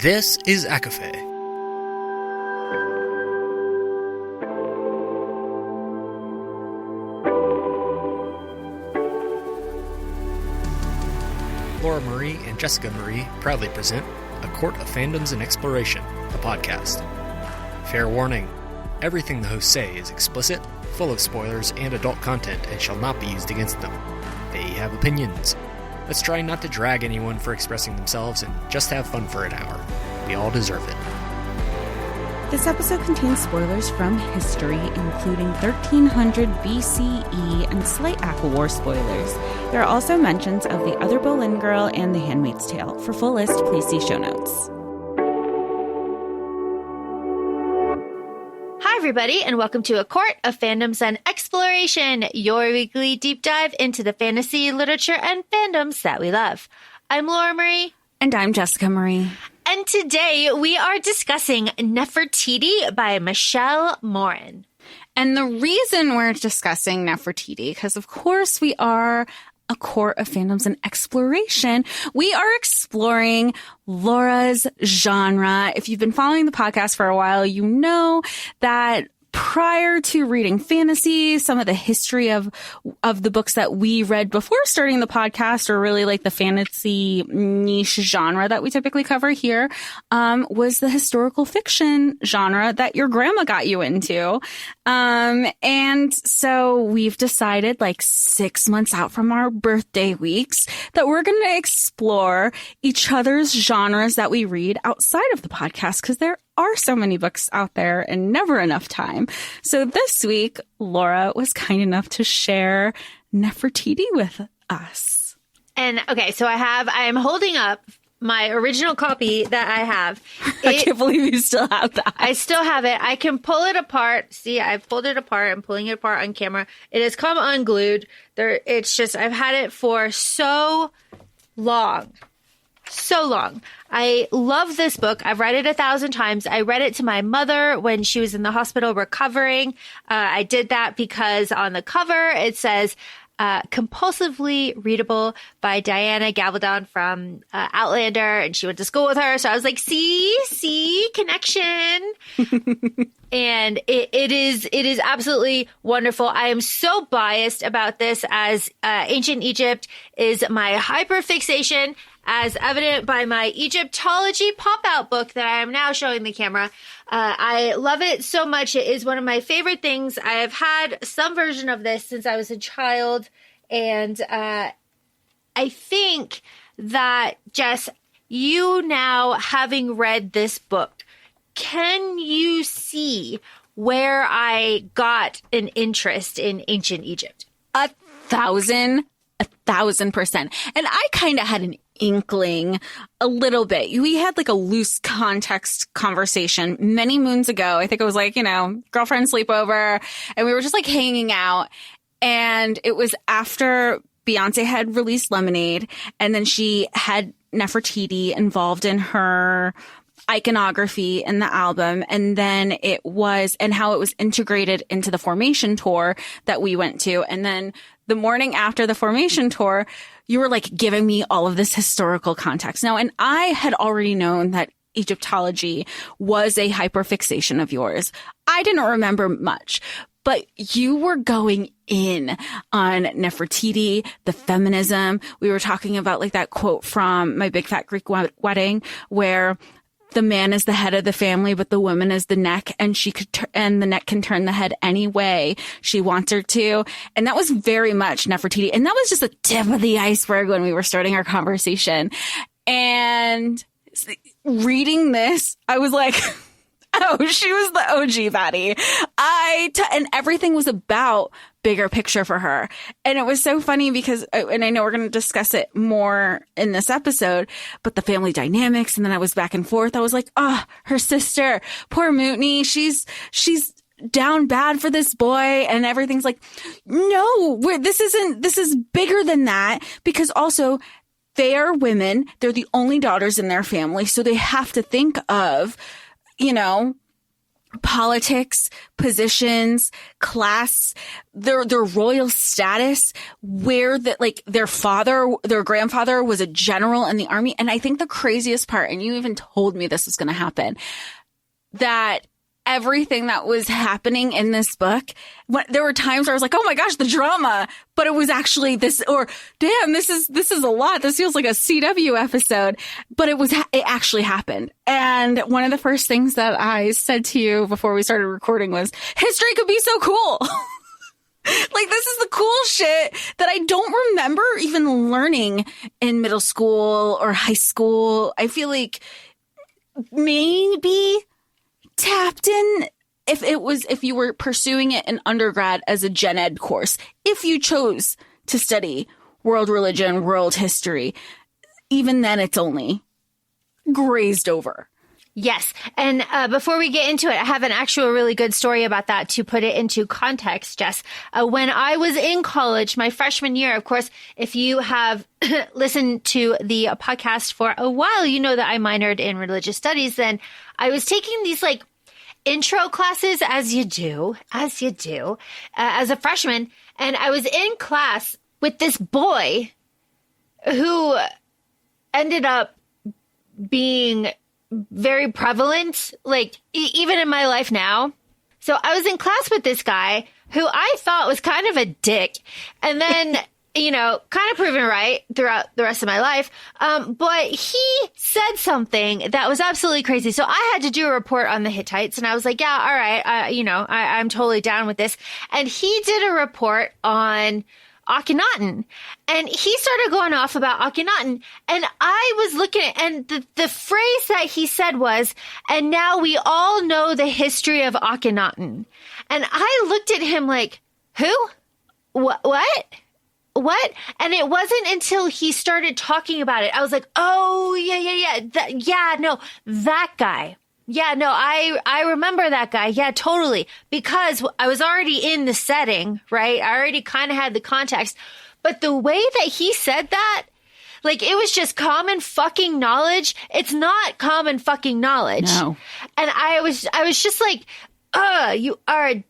This is ACOFAE. Laura Marie and Jessica Marie proudly present A Court of Fandoms and Exploration, a podcast. Fair warning, everything the hosts say is explicit, full of spoilers and adult content and shall not be used against them. They have opinions. Let's try not to drag anyone for expressing themselves and just have fun for an hour. We all deserve it. This episode contains spoilers from history, including 1300 BCE and slight ACOWAR spoilers. There are also mentions of the other Boleyn girl and the Handmaid's Tale. For full list, please see show notes. Hi, everybody, and welcome to A Court of Fandoms and Exploration, your weekly deep dive into the fantasy, literature, and fandoms that we love. I'm Laura Marie. And I'm Jessica Marie. And today we are discussing Nefertiti by Michelle Moran. And the reason we're discussing Nefertiti, because of course we are A Court of Fandoms and Exploration, we are exploring Laura's genre. If you've been following the podcast for a while, you know that prior to reading fantasy, some of the history of the books that we read before starting the podcast, or really like the fantasy niche genre that we typically cover here, was the historical fiction genre that your grandma got you into. And so we've decided, like 6 months out from our birthday weeks, that we're going to explore each other's genres that we read outside of the podcast, because there are so many books out there and never enough time. So this week, Laura was kind enough to share Nefertiti with us. And okay, so I am holding up my original copy that I have. I can't believe you still have that. I still have it. I can pull it apart. See, I've pulled it apart. I'm pulling it apart on camera. It has come unglued. It's just, I've had it for so long. So long. I love this book. I've read it 1,000 times. I read it to my mother when she was in the hospital recovering. I did that because on the cover it says compulsively readable by Diana Gabaldon from Outlander, and she went to school with her. So I was like, see, connection. And it is absolutely wonderful. I am so biased about this, as ancient Egypt is my hyper-fixation, as evident by my Egyptology pop-out book that I am now showing the camera. I love it so much. It is one of my favorite things. I have had some version of this since I was a child. And I think that, Jess, you now having read this book, can you see where I got an interest in ancient Egypt? 1,000%. And I kind of had an inkling a little bit. We had like a loose context conversation many moons ago. I think it was like, girlfriend sleepover, and we were just like hanging out. And it was after Beyonce had released Lemonade, and then she had Nefertiti involved in her iconography in the album. And then how it was integrated into the Formation tour that we went to. And then the morning after the Formation tour, you were like giving me all of this historical context. Now, and I had already known that Egyptology was a hyperfixation of yours. I didn't remember much, but you were going in on Nefertiti, the feminism. We were talking about like that quote from My Big Fat Greek Wedding, where the man is the head of the family, but the woman is the neck, and and the neck can turn the head any way she wants her to. And that was very much Nefertiti. And that was just the tip of the iceberg when we were starting our conversation. And reading this, I was like, oh, she was the OG baddie. And everything was about bigger picture for her. And it was so funny because, and I know we're going to discuss it more in this episode, but the family dynamics. And then I was back and forth. I was like, oh, her sister, poor Mutiny. She's down bad for this boy. And everything's like, no, this is bigger than that, because also they are women. They're the only daughters in their family. So they have to think of, politics, positions, class, their royal status, where that like their grandfather was a general in the army. And I think the craziest part, and you even told me this was going to happen, that everything that was happening in this book, there were times where I was like, oh my gosh, the drama, but it was actually this, or damn, this is a lot. This feels like a CW episode, but it actually happened. And one of the first things that I said to you before we started recording was, history could be so cool. Like, this is the cool shit that I don't remember even learning in middle school or high school. I feel like maybe tapped in if you were pursuing it in undergrad as a gen ed course, if you chose to study world religion, world history, even then it's only grazed over. Yes. And before we get into it, I have an actual really good story about that to put it into context, Jess. When I was in college, my freshman year, of course, if you have listened to the podcast for a while, you know that I minored in religious studies. Then I was taking these like intro classes as you do, as a freshman. And I was in class with this boy who ended up being very prevalent, like even in my life now. So I was in class with this guy who I thought was kind of a dick, and then, you know, kind of proven right throughout the rest of my life. But he said something that was absolutely crazy. So I had to do a report on the Hittites, and I was like, yeah, all right. I'm totally down with this. And he did a report on Akhenaten, and he started going off about Akhenaten, and I was looking at, and the phrase that he said was, and now we all know the history of Akhenaten. And I looked at him like, who? What? And it wasn't until he started talking about it, I was like, oh, yeah. That guy. Yeah, no, I remember that guy. Yeah, totally. Because I was already in the setting, right? I already kind of had the context. But the way that he said that, like, it was just common fucking knowledge. It's not common fucking knowledge. No. And I was just like, you are a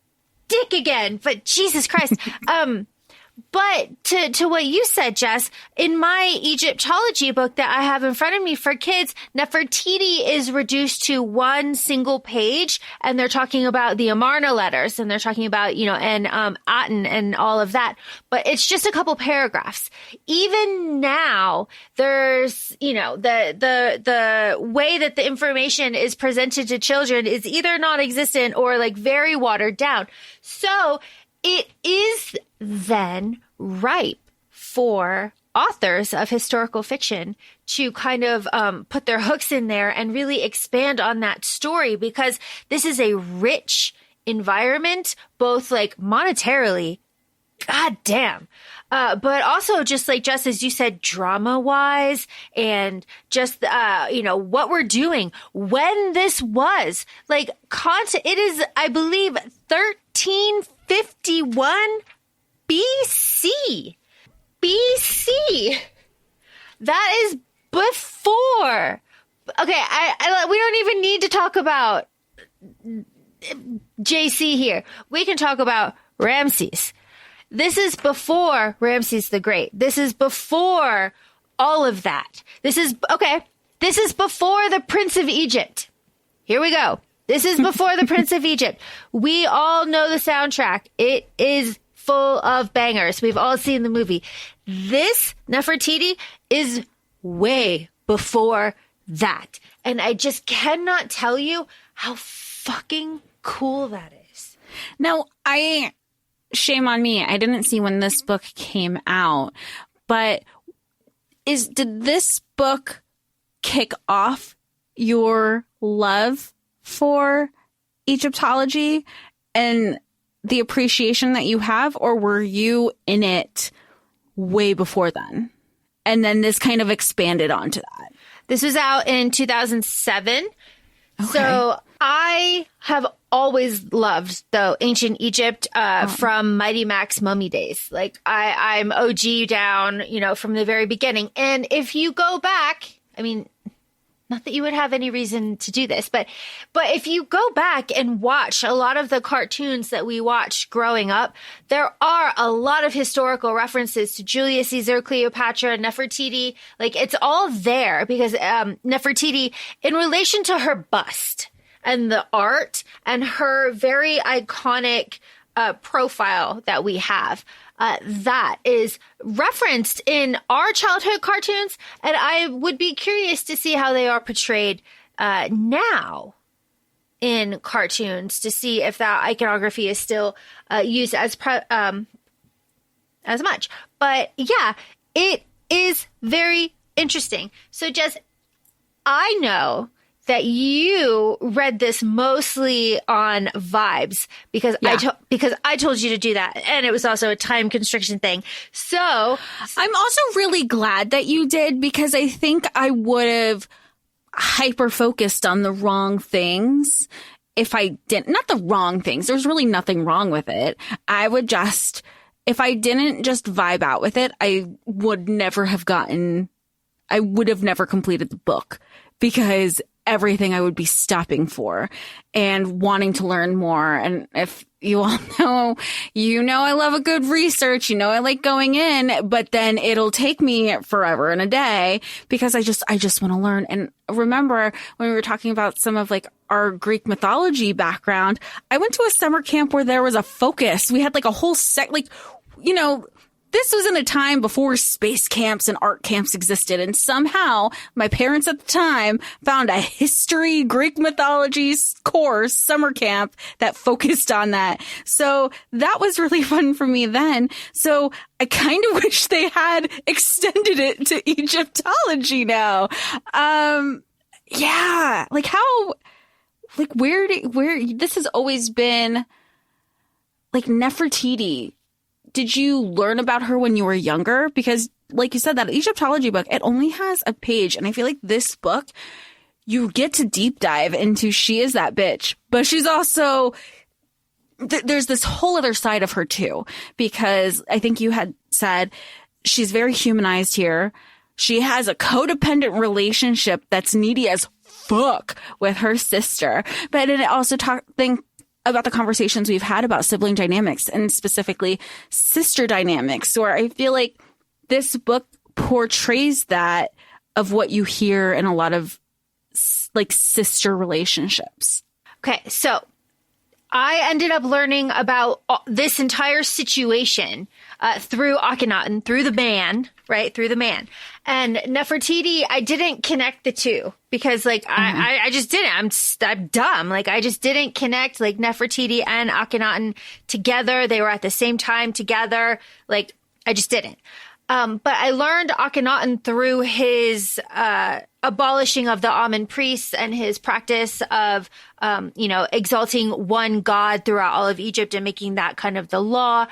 dick again. But Jesus Christ. But to what you said, Jess, in my Egyptology book that I have in front of me for kids, Nefertiti is reduced to one single page, and they're talking about the Amarna letters, and they're talking about, you know, and Aten and all of that. But it's just a couple paragraphs. Even now, there's, you know, the way that the information is presented to children is either non-existent or like very watered down. So it is then ripe for authors of historical fiction to kind of put their hooks in there and really expand on that story, because this is a rich environment, both like monetarily, goddamn, but also just like, just as you said, drama wise, and just, you know, what we're doing when this was like content. It is, I believe, 1351 BC. That is before. Okay, we don't even need to talk about JC here. We can talk about Ramses. This is before Ramses the Great. This is before all of that. This is before the Prince of Egypt. Here we go. This is before the Prince of Egypt. We all know the soundtrack. It is full of bangers. We've all seen the movie. This Nefertiti is way before that. And I just cannot tell you how fucking cool that is. Now, shame on me, I didn't see when this book came out, but did this book kick off your love for Egyptology and the appreciation that you have, or were you in it way before then? And then this kind of expanded onto that. This was out in 2007. Okay. So I have always loved, though, ancient Egypt from Mighty Max Mummy days. Like, I'm OG down, you know, from the very beginning. And if you go back, I mean, Not that you would have any reason to do this, but if you go back and watch a lot of the cartoons that we watched growing up, there are a lot of historical references to Julius Caesar, Cleopatra, Nefertiti. Like, it's all there because Nefertiti, in relation to her bust and the art and her very iconic profile that we have, that is referenced in our childhood cartoons, and I would be curious to see how they are portrayed now in cartoons, to see if that iconography is still used as much. But yeah, it is very interesting. So Jess, I know that you read this mostly on vibes because I told you to do that, and it was also a time constriction thing. So I'm also really glad that you did, because I think I would have hyper focused on the wrong things if I didn't. Not the wrong things. There's really nothing wrong with it. I would just, if I didn't just vibe out with it, I would have never completed the book, because everything I would be stopping for and wanting to learn more. And if you all know, I love a good research, I like going in, but then it'll take me forever and a day because I just want to learn. And remember when we were talking about some of like our Greek mythology background, I went to a summer camp where there was a focus. We had like a whole this was in a time before space camps and art camps existed. And somehow my parents at the time found a history, Greek mythology course, summer camp that focused on that. So that was really fun for me then. So I kind of wish they had extended it to Egyptology now. Yeah. Like how, like where this has always been like Nefertiti. Did you learn about her when you were younger? Because like you said, that Egyptology book, it only has a page. And I feel like this book, you get to deep dive into she is that bitch. But she's also, there's this whole other side of her too. Because I think you had said she's very humanized here. She has a codependent relationship that's needy as fuck with her sister. But it also think about the conversations we've had about sibling dynamics and specifically sister dynamics, where I feel like this book portrays that of what you hear in a lot of like sister relationships. Okay. So I ended up learning about this entire situation through Akhenaten, through the man, right? Through the man. And Nefertiti, I didn't connect the two because like I just didn't. I'm dumb. Like I just didn't connect like Nefertiti and Akhenaten together. They were at the same time together. Like I just didn't. But I learned Akhenaten through his abolishing of the Amun priests and his practice of, exalting one god throughout all of Egypt and making that kind of the law.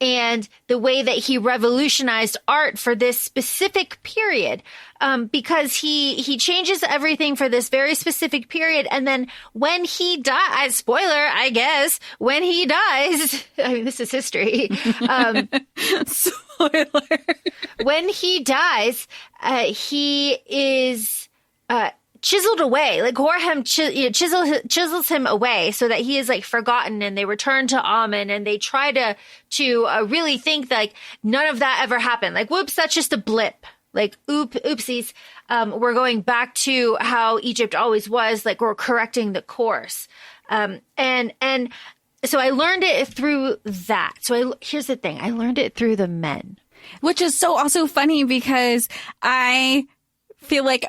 And the way that he revolutionized art for this specific period, because he changes everything for this very specific period. And then when he dies, spoiler, I guess, when he dies, I mean, this is history. Spoiler. When he dies, he is chiseled away. Like Horhem chisels him away so that he is like forgotten, and they return to Amun, and they try to really think that, like none of that ever happened. Like, whoops, that's just a blip. Like, oopsies. We're going back to how Egypt always was. Like, we're correcting the course. And so I learned it through that. So here's the thing. I learned it through the men. Which is so also funny because I feel like,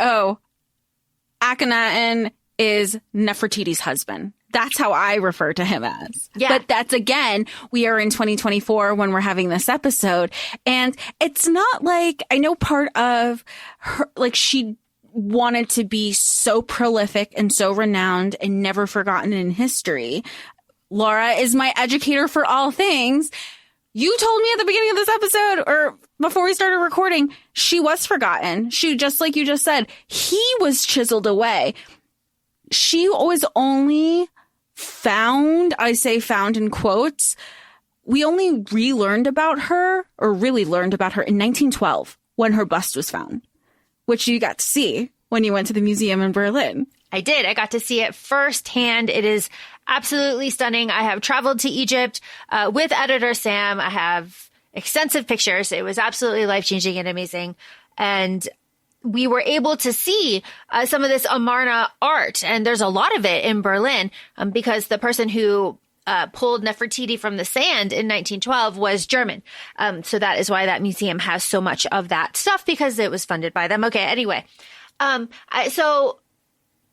Akhenaten is Nefertiti's husband. That's how I refer to him as. Yeah. But that's, again, we are in 2024 when we're having this episode. And it's not like, I know part of her, like she wanted to be so prolific and so renowned and never forgotten in history. Laura is my educator for all things. You told me at the beginning of this episode, or before we started recording, she was forgotten. She, just like you just said, he was chiseled away. She was only found, I say found in quotes, we only relearned about her, or really learned about her in 1912 when her bust was found, which you got to see when you went to the museum in Berlin. I did. I got to see it firsthand. It is absolutely stunning. I have traveled to Egypt with editor Sam. I have extensive pictures. It was absolutely life-changing and amazing. And we were able to see some of this Amarna art, and there's a lot of it in Berlin because the person who pulled Nefertiti from the sand in 1912 was German. So that is why that museum has so much of that stuff, because it was funded by them. Okay, anyway. So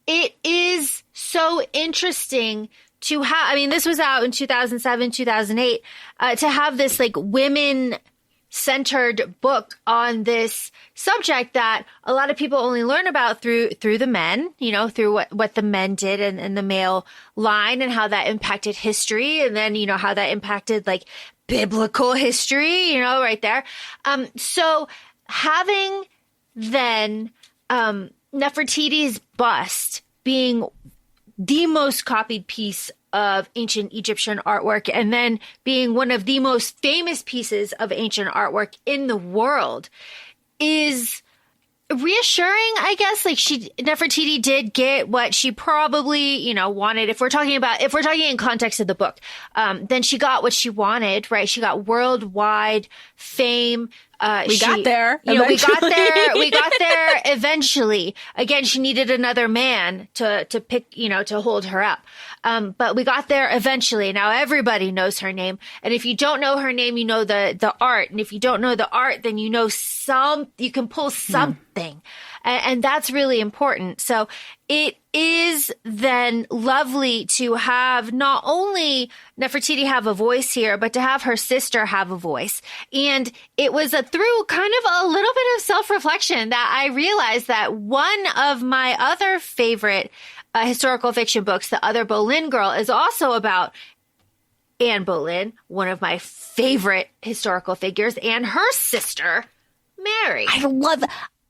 it is so interesting to have, I mean, this was out in 2007, 2008, to have this like women-centered book on this subject that a lot of people only learn about through the men, you know, through what the men did and the male line, and how that impacted history, and then, you know, how that impacted like biblical history, you know, right there. So having then Nefertiti's bust being the most copied piece of ancient Egyptian artwork, and then being one of the most famous pieces of ancient artwork in the world, is reassuring, I guess. Like, Nefertiti did get what she probably, you know, wanted. If we're talking in context of the book, then she got what she wanted, right? She got worldwide fame. We got there eventually. Again, she needed another man to pick, you know, to hold her up. But we got there eventually. Now everybody knows her name. And if you don't know her name, you know the art. And if you don't know the art, then you know you can pull something. And that's really important. So it is then lovely to have not only Nefertiti have a voice here, but to have her sister have a voice. And it was through kind of a little bit of self-reflection that I realized that one of my other favorite historical fiction books, The Other Boleyn Girl, is also about Anne Boleyn, one of my favorite historical figures, and her sister, Mary. I love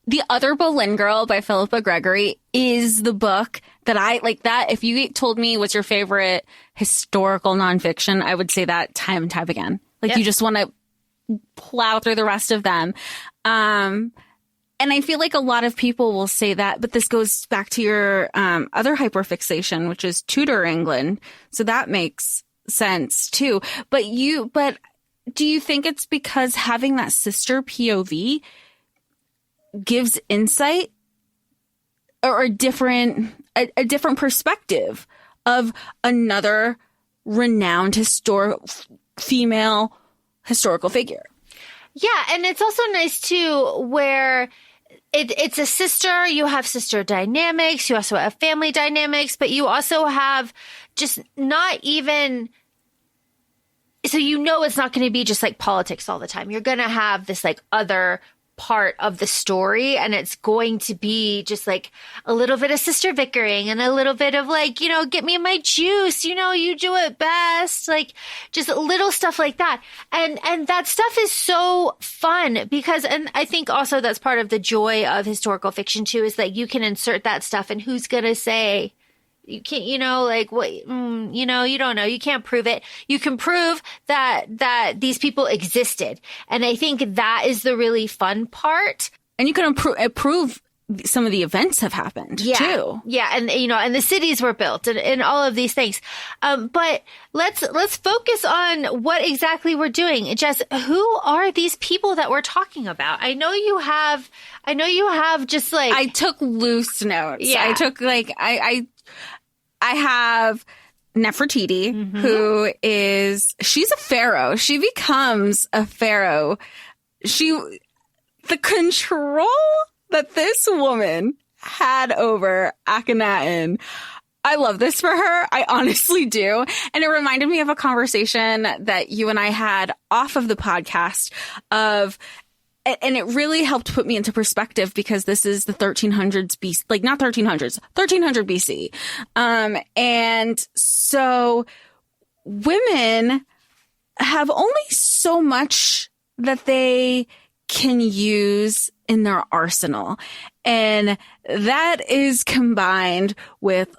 The Other Boleyn Girl by Philippa Gregory is the book that I like. That if you told me what's your favorite historical nonfiction, I would say that time and time again. Like, Yep. You just want to plow through the rest of them. And I feel like a lot of people will say that, but this goes back to your other hyperfixation, which is Tudor England. So that makes sense too. But do you think it's because having that sister POV gives insight or a different perspective of another renowned female historical figure? Yeah, and it's also nice too, where it's a sister. You have sister dynamics. You also have family dynamics, but you also have just not even. So you know it's not going to be just like politics all the time. You're going to have this like other part of the story, and it's going to be just like a little bit of sister bickering and a little bit of like, you know, get me my juice, you know, you do it best, like just little stuff like that. And that stuff is so fun because, and I think also that's part of the joy of historical fiction too, is that you can insert that stuff, and who's going to say, you can't, you know, like what, you know, you don't know. You can't prove it. You can prove that these people existed. And I think that is the really fun part. And you can prove some of the events have happened too. Yeah. And, you know, and the cities were built and all of these things. But let's focus on what exactly we're doing. Jess, who are these people that we're talking about? I know you have just like. I took loose notes. Yeah. I took like, I have Nefertiti, who she's a pharaoh. She becomes a pharaoh. The control that this woman had over Akhenaten, I love this for her. I honestly do. And it reminded me of a conversation that you and I had off of the podcast and it really helped put me into perspective because this is the 1300s BC, like not 1300s, 1300 BC. And so women have only so much that they can use in their arsenal. And that is combined with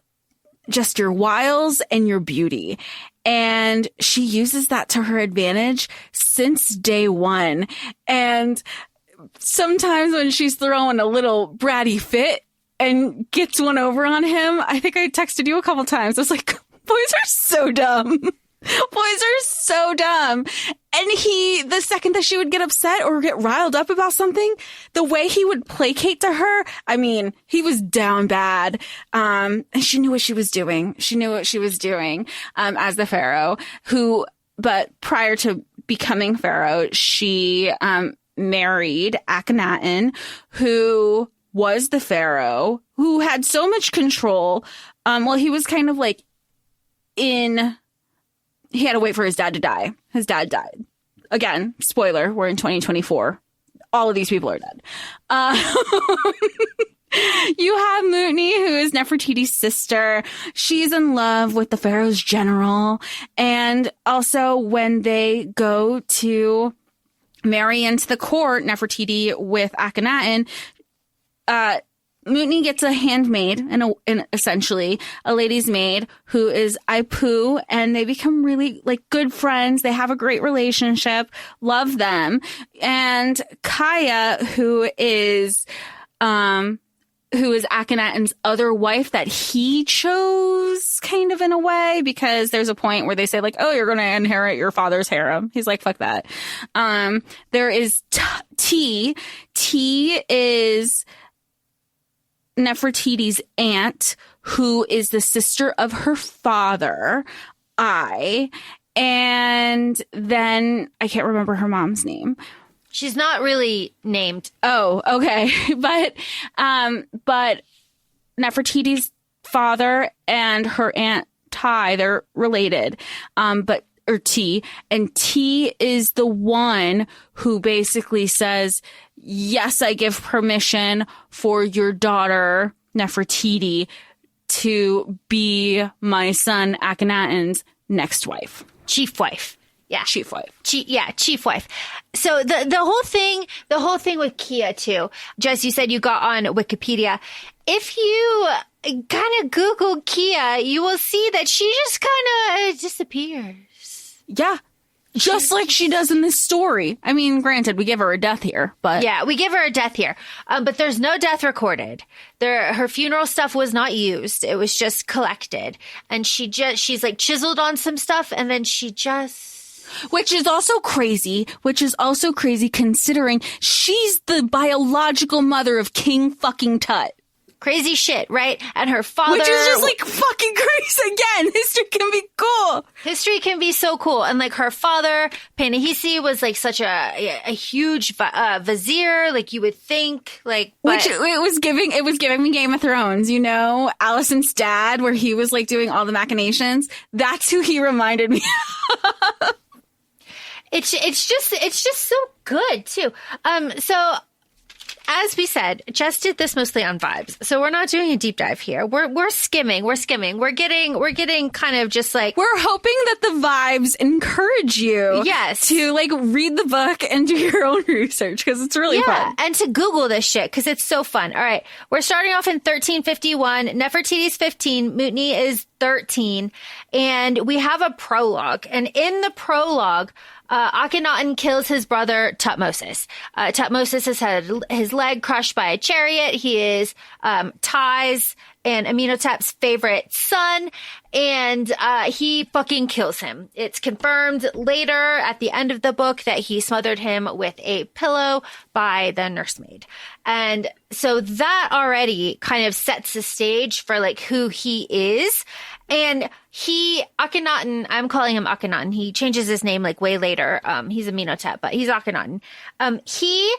just your wiles and your beauty. And she uses that to her advantage since day one. And sometimes when she's throwing a little bratty fit, and gets one over on him. I think I texted you a couple times. I was like, boys are so dumb. Boys are so dumb. And the second that she would get upset or get riled up about something, the way he would placate to her, I mean, he was down bad. And she knew what she was doing. She knew what she was doing, as the Pharaoh but prior to becoming Pharaoh, she, married Akhenaten, who was the Pharaoh, who had so much control. He was kind of like he had to wait for his dad to die. His dad died. Again, spoiler, we're in 2024. All of these people are dead. You have Mutni, who is Nefertiti's sister. She's in love with the Pharaoh's general. And also when they go to marry into the court, Nefertiti with Akhenaten, Mutni gets a handmaid and essentially a lady's maid who is Aipu, and they become really like good friends. They have a great relationship, love them. And Kaya, who is Akhenaten's other wife that he chose kind of in a way, because there's a point where they say like, oh, you're going to inherit your father's harem. He's like, fuck that. There is T. T is Nefertiti's aunt, who is the sister of her father, and then I can't remember her mom's name. She's not really named. Oh, okay. But Nefertiti's father and her aunt Tai, they're related. T is the one who basically says, yes, I give permission for your daughter, Nefertiti, to be my son Akhenaten's next wife. Chief wife. Yeah. Chief wife. Chief wife. So the whole thing with Kia too, Jess, you said you got on Wikipedia. If you kind of Google Kia, you will see that she just kind of disappears. Yeah. Just like she does in this story. I mean, granted, we give her a death here, but... Yeah, we give her a death here. But there's no death recorded. Her funeral stuff was not used. It was just collected. And she's like chiseled on some stuff, and then she just... Which is also crazy considering she's the biological mother of King fucking Tut. Crazy shit, right? And her father... Which is just like fucking crazy again. History can be cool. History can be so cool. And like her father, Panahisi, was like such a huge vizier, like you would think, like... Which it was giving me Game of Thrones, you know? Alicent's dad, where he was like doing all the machinations. That's who he reminded me of. It's just so good too. So as we said, Jess did this mostly on vibes. So we're not doing a deep dive here. We're skimming. We're getting kind of just like, we're hoping that the vibes encourage you. Yes. To like read the book and do your own research, because it's really fun. And to Google this shit, because it's so fun. All right. We're starting off in 1351. Nefertiti's 15. Mutni is 13. And we have a prologue. And in the prologue, Akhenaten kills his brother Tutmosis. Tutmosis has had his leg crushed by a chariot. He is Tai's and Amenhotep's favorite son, and he fucking kills him. It's confirmed later at the end of the book that he smothered him with a pillow by the nursemaid. And so that already kind of sets the stage for like who he is. And Akhenaten, I'm calling him Akhenaten. He changes his name like way later. He's Amenhotep, but he's Akhenaten. He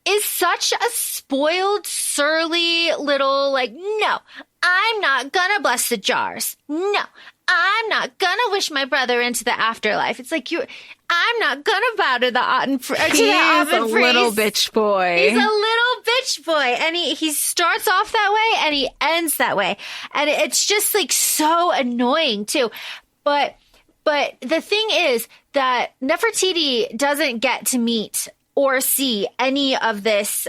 is such a spoiled, surly little like, no, I'm not gonna bless the jars. No, I'm not gonna wish my brother into the afterlife. It's like I'm not gonna bow to the Aten priest. He is a little bitch boy. He's a little bitch boy, and he starts off that way and he ends that way, and it's just like so annoying too. But the thing is that Nefertiti doesn't get to meet or see any of this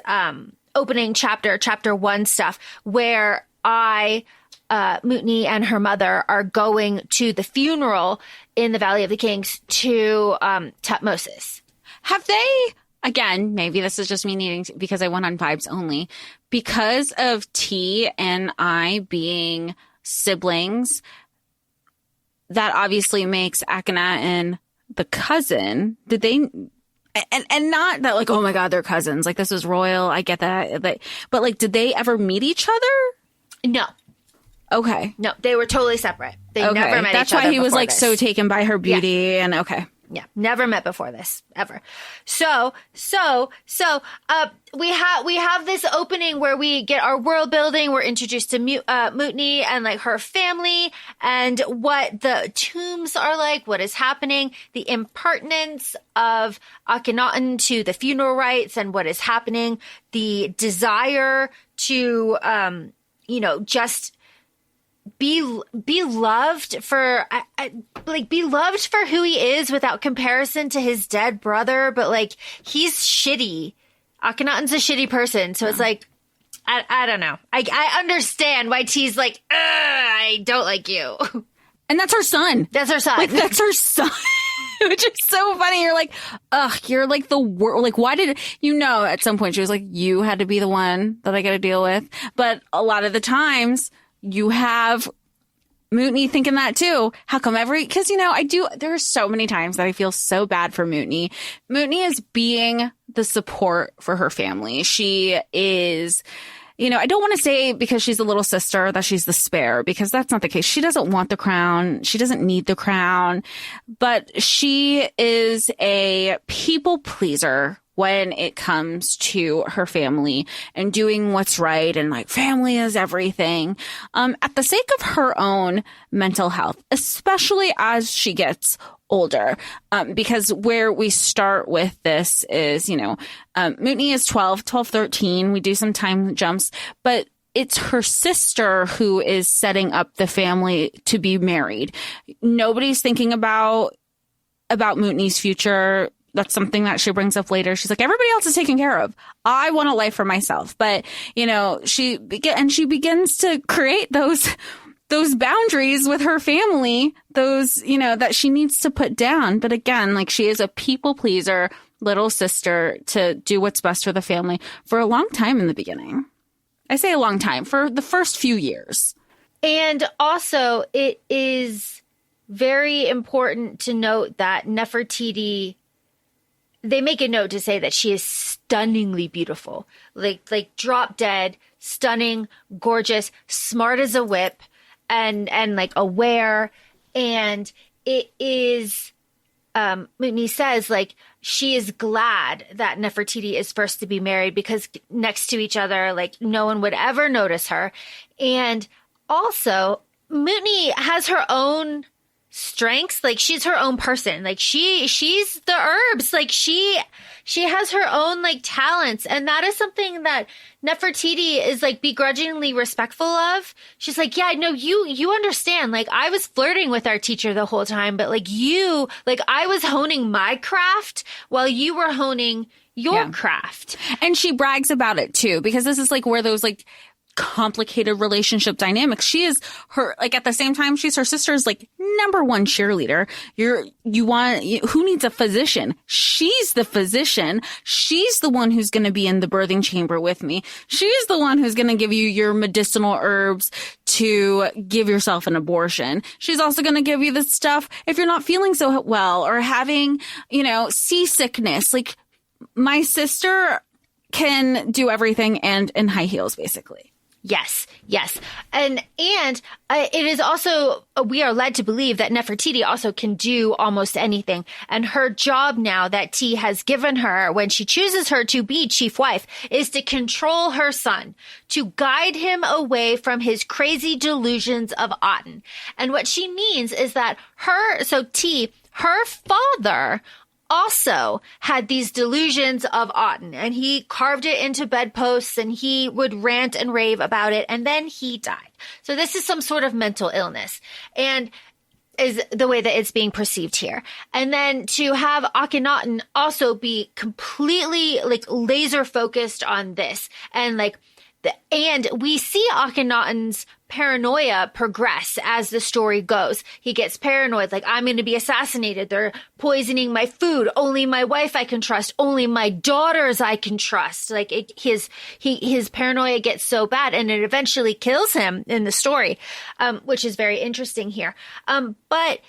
opening chapter 1 stuff where Mutni and her mother are going to the funeral in the Valley of the Kings to Tutmosis. Have they, again, maybe this is just me needing to, because I went on vibes only, because of T and I being siblings, that obviously makes Akhenaten the cousin. Did they, and not that like, oh my God, they're cousins. Like this is royal. I get that. But like, did they ever meet each other? No. Okay. No, they were totally separate. They never met each other. That's why he was like this. so taken by her beauty and okay. Yeah, never met before this ever. So we have this opening where we get our world building. We're introduced to Mutiny and like her family and what the tombs are like, what is happening, the impertinence of Akhenaten to the funeral rites and what is happening, the desire to just be loved for be loved for who he is without comparison to his dead brother, but like he's shitty. Akhenaten's a shitty person, so it's like I don't know. I understand why T's like I don't like you, and that's her son. That's her son. Like that's her son. Which is so funny. You're like, ugh, you're like the worst. Like, why did at some point she was like, you had to be the one that I got to deal with. But a lot of the times you have Mutiny thinking that too. How come because there are so many times that I feel so bad for Mutiny. Mutiny is being the support for her family. She is, I don't want to say because she's a little sister that she's the spare, because that's not the case. She doesn't want the crown. She doesn't need the crown, but she is a people pleaser when it comes to her family and doing what's right and like family is everything, at the sake of her own mental health, especially as she gets older. Because where we start with this is, Mutiny is 12, 13. We do some time jumps, but it's her sister who is setting up the family to be married. Nobody's thinking about Mutiny's future. That's something that she brings up later. She's like, everybody else is taken care of. I want a life for myself. But, she begins to create those boundaries with her family, that she needs to put down. But again, like she is a people pleaser, little sister to do what's best for the family for a long time in the beginning. I say a long time, for the first few years. And also it is very important to note that Nefertiti, they make a note to say that she is stunningly beautiful, like drop dead, stunning, gorgeous, smart as a whip, and like aware. And it is, Mutiny says like she is glad that Nefertiti is first to be married because next to each other, like no one would ever notice her. And also Mutiny has her own strengths. Like she's her own person. Like she's the herbs. Like she has her own like talents. And that is something that Nefertiti is like begrudgingly respectful of. She's like, yeah, no, you understand. Like I was flirting with our teacher the whole time, but like I was honing my craft while you were honing your craft. And she brags about it too, because this is like where those like complicated relationship dynamics. She is her, like at the same time, she's her sister's like number one cheerleader. Who needs a physician? She's the physician. She's the one who's going to be in the birthing chamber with me. She's the one who's going to give you your medicinal herbs to give yourself an abortion. She's also going to give you the stuff if you're not feeling so well or having, seasickness. Like my sister can do everything and in high heels, basically. Yes. And it is also, we are led to believe that Nefertiti also can do almost anything. And her job now that T has given her when she chooses her to be chief wife is to control her son, to guide him away from his crazy delusions of Aten. And what she means is that her father also had these delusions of Aten, and he carved it into bedposts and he would rant and rave about it, and then he died. So this is some sort of mental illness, and is the way that it's being perceived here. And then to have Akhenaten also be completely like laser focused on this and like And we see Akhenaten's paranoia progress as the story goes. He gets paranoid, like, I'm going to be assassinated. They're poisoning my food. Only my wife I can trust. Only my daughters I can trust. Like, his paranoia gets so bad, and it eventually kills him in the story, which is very interesting here. But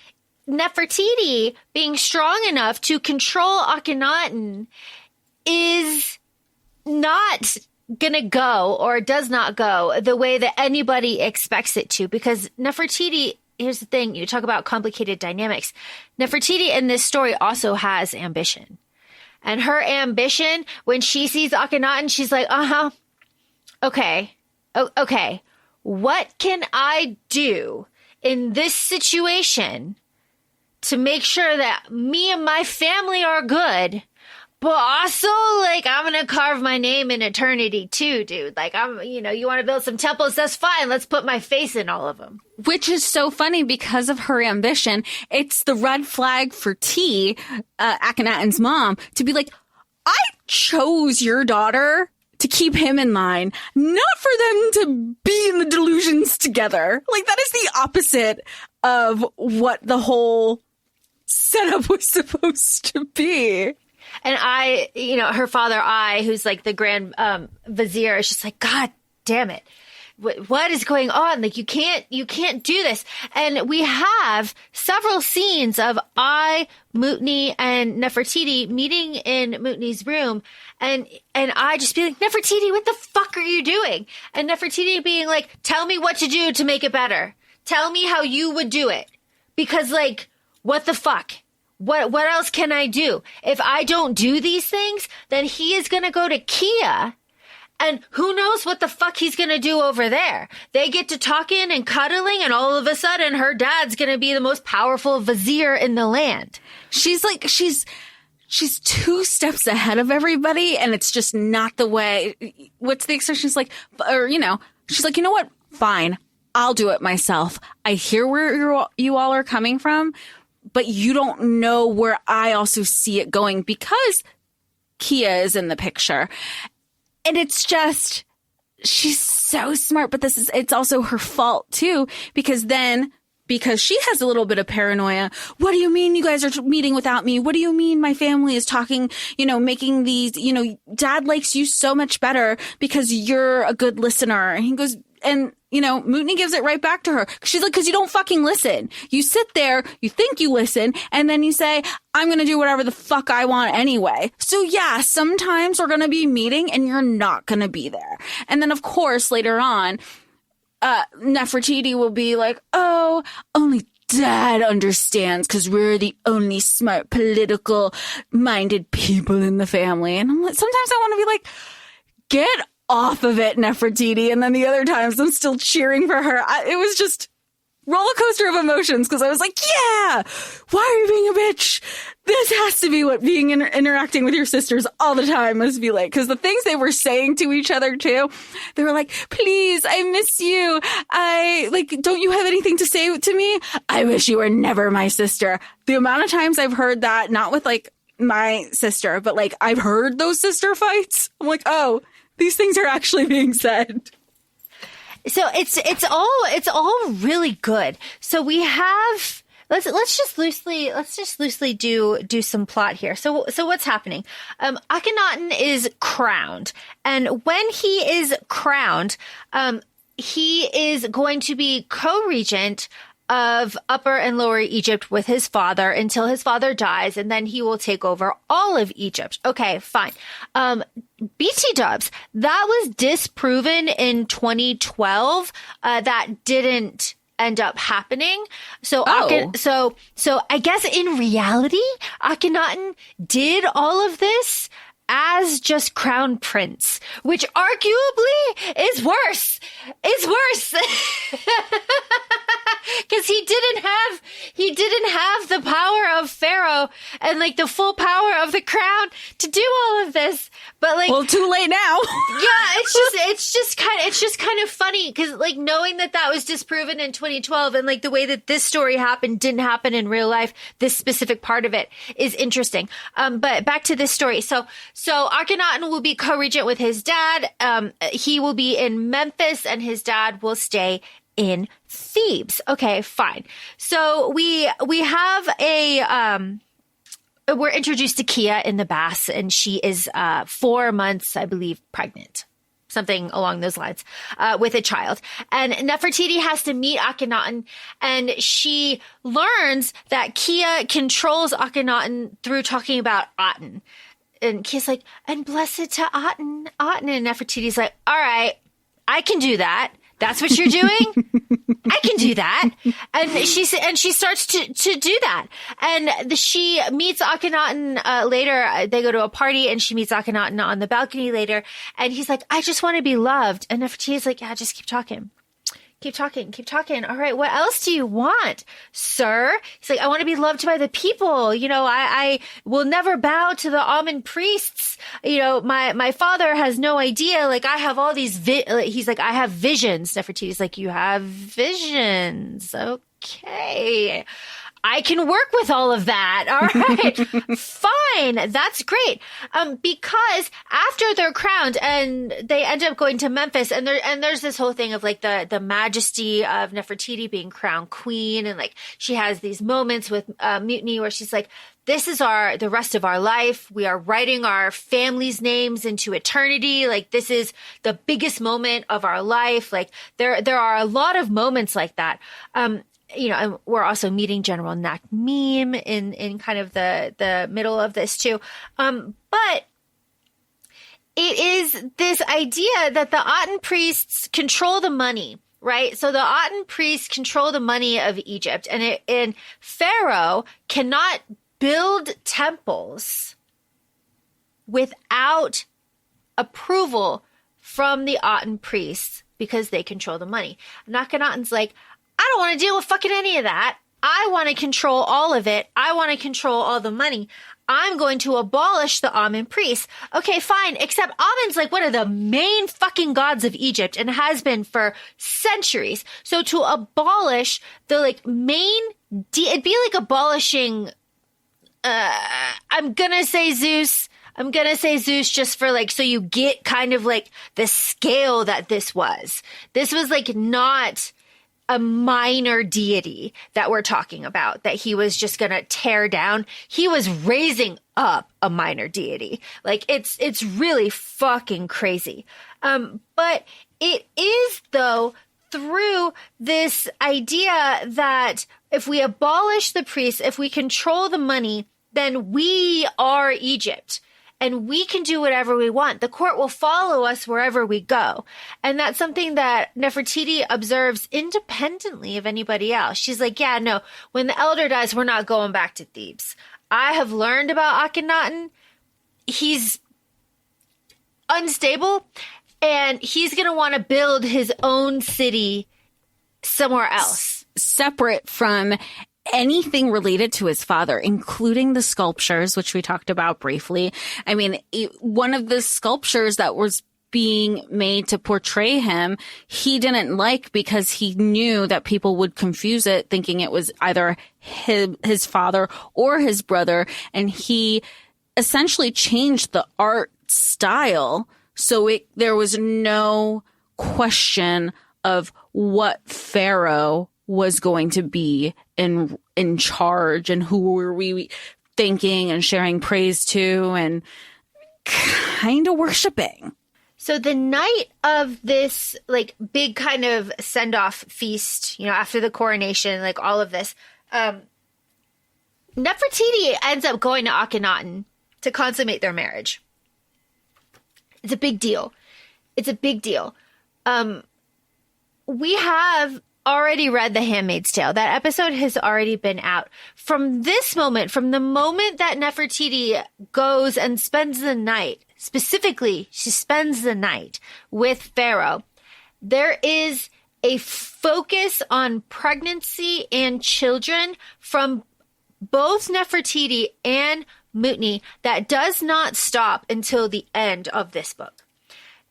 Nefertiti being strong enough to control Akhenaten is not gonna go, or does not go, the way that anybody expects it to, because Nefertiti, here's the thing, you talk about complicated dynamics. Nefertiti in this story also has ambition. And her ambition, when she sees Akhenaten, she's like, okay, what can I do in this situation to make sure that me and my family are good? But also, like, I'm going to carve my name in eternity too, dude. Like, you want to build some temples? That's fine. Let's put my face in all of them. Which is so funny because of her ambition. It's the red flag for T, Akhenaten's mom, to be like, I chose your daughter to keep him in line, not for them to be in the delusions together. Like, that is the opposite of what the whole setup was supposed to be. And her father, who's like the grand vizier, is just like, God damn it. What is going on? Like, you can't do this. And we have several scenes of Mutni and Nefertiti meeting in Mutni's room. And I just be like, Nefertiti, what the fuck are you doing? And Nefertiti being like, tell me what to do to make it better. Tell me how you would do it. Because, like, what the fuck? What else can I do? If I don't do these things, then he is going to go to Kia, and who knows what the fuck he's going to do over there. They get to talking and cuddling, and all of a sudden her dad's going to be the most powerful vizier in the land. She's like, she's 2 steps ahead of everybody, and it's just not the way. What's the expression? She's like, she's like, you know what? Fine. I'll do it myself. I hear where you all are coming from, but you don't know where I also see it going, because Kia is in the picture. And it's just, she's so smart, but it's also her fault too, because she has a little bit of paranoia. What do you mean you guys are meeting without me? What do you mean my family is talking, making these, Dad likes you so much better because you're a good listener. And he goes, and Mutni gives it right back to her. She's like, because you don't fucking listen. You sit there, you think you listen, and then you say, I'm going to do whatever the fuck I want anyway. So yeah, sometimes we're going to be meeting and you're not going to be there. And then, of course, later on, Nefertiti will be like, oh, only Dad understands because we're the only smart, political-minded people in the family. And I'm like, sometimes I want to be like, get off of it, Nefertiti. And then the other times I'm still cheering for her. It was just roller coaster of emotions, because I was like, yeah, why are you being a bitch? This has to be what being interacting with your sisters all the time must be like. Because the things they were saying to each other too, they were like, please, I miss you. Don't you have anything to say to me? I wish you were never my sister. The amount of times I've heard that, not with like my sister, but like I've heard those sister fights. I'm like, oh, these things are actually being said. So it's all really good. So we have, let's just loosely do some plot here. So what's happening? Akhenaten is crowned, and when he is crowned, he is going to be co-regent of Upper and Lower Egypt with his father until his father dies, and then he will take over all of Egypt. Okay, fine. BT dubs, that was disproven in 2012. That didn't end up happening. So, so I guess in reality, Akhenaten did all of this as just crown prince, which arguably is worse. It's worse. Because because he didn't have the power of Pharaoh and like the full power of the crown to do all of this. But like, well, too late now. Yeah, it's just kind of funny because like knowing that was disproven in 2012 and like the way that this story happened didn't happen in real life. This specific part of it is interesting. But back to this story. So Akhenaten will be co-regent with his dad. He will be in Memphis and his dad will stay in Thebes. Okay, fine. So we have we're introduced to Kia in the baths, and she is 4 months, I believe, pregnant. Something along those lines, with a child. And Nefertiti has to meet Akhenaten, and she learns that Kia controls Akhenaten through talking about Aten. And Kia's like, and blessed to Aten. And Nefertiti's like, all right, I can do that. That's what you're doing? I can do that. And she starts to do that. And she meets Akhenaten later. They go to a party and she meets Akhenaten on the balcony later. And he's like, I just want to be loved. And Nefertiti's like, yeah, just keep talking. Keep talking. All right. What else do you want, sir? He's like, I want to be loved by the people. You know, I will never bow to the Amen priests. You know, my father has no idea. Like, I have all these, he's like, I have visions. Nefertiti's like, you have visions. Okay. I can work with all of that. All right. Fine. That's great. Because after they're crowned and they end up going to Memphis and there's this whole thing of like the majesty of Nefertiti being crowned queen. And like, she has these moments with Mutiny where she's like, this is the rest of our life. We are writing our family's names into eternity. Like, this is the biggest moment of our life. Like, there are a lot of moments like that. You know, and we're also meeting General Nakmim in kind of the middle of this too. But it is this idea that the Aten priests control the money, right? So the Aten priests control the money of Egypt, and Pharaoh cannot build temples without approval from the Aten priests because they control the money. And Akhenaten's like, I don't want to deal with fucking any of that. I want to control all of it. I want to control all the money. I'm going to abolish the Amen priests. Okay, fine. Except Amen's like one of the main fucking gods of Egypt and has been for centuries. So to abolish the like main, it'd be like abolishing, I'm gonna say Zeus just for like, so you get kind of like the scale that this was. This was like not a minor deity that we're talking about that he was just going to tear down. He was raising up a minor deity. Like it's really fucking crazy. But it is though through this idea that if we abolish the priests, if we control the money, then we are Egypt. And we can do whatever we want. The court will follow us wherever we go. And that's something that Nefertiti observes independently of anybody else. She's like, yeah, no, when the elder dies, we're not going back to Thebes. I have learned about Akhenaten. He's unstable and he's going to want to build his own city somewhere else. Separate from anything related to his father, including the sculptures, which we talked about briefly. I mean, one of the sculptures that was being made to portray him, he didn't like because he knew that people would confuse it, thinking it was either his father or his brother. And he essentially changed the art style so there was no question of what Pharaoh was going to be in charge and who were we thanking and sharing praise to and kind of worshiping. So the night of this like big kind of send-off feast, you know, after the coronation, like all of this, Nefertiti ends up going to Akhenaten to consummate their marriage. It's a big deal. We have already read The Handmaid's Tale. That episode has already been out. From this moment, from the moment that Nefertiti goes and spends the night, specifically, she spends the night with Pharaoh, there is a focus on pregnancy and children from both Nefertiti and Mutni that does not stop until the end of this book.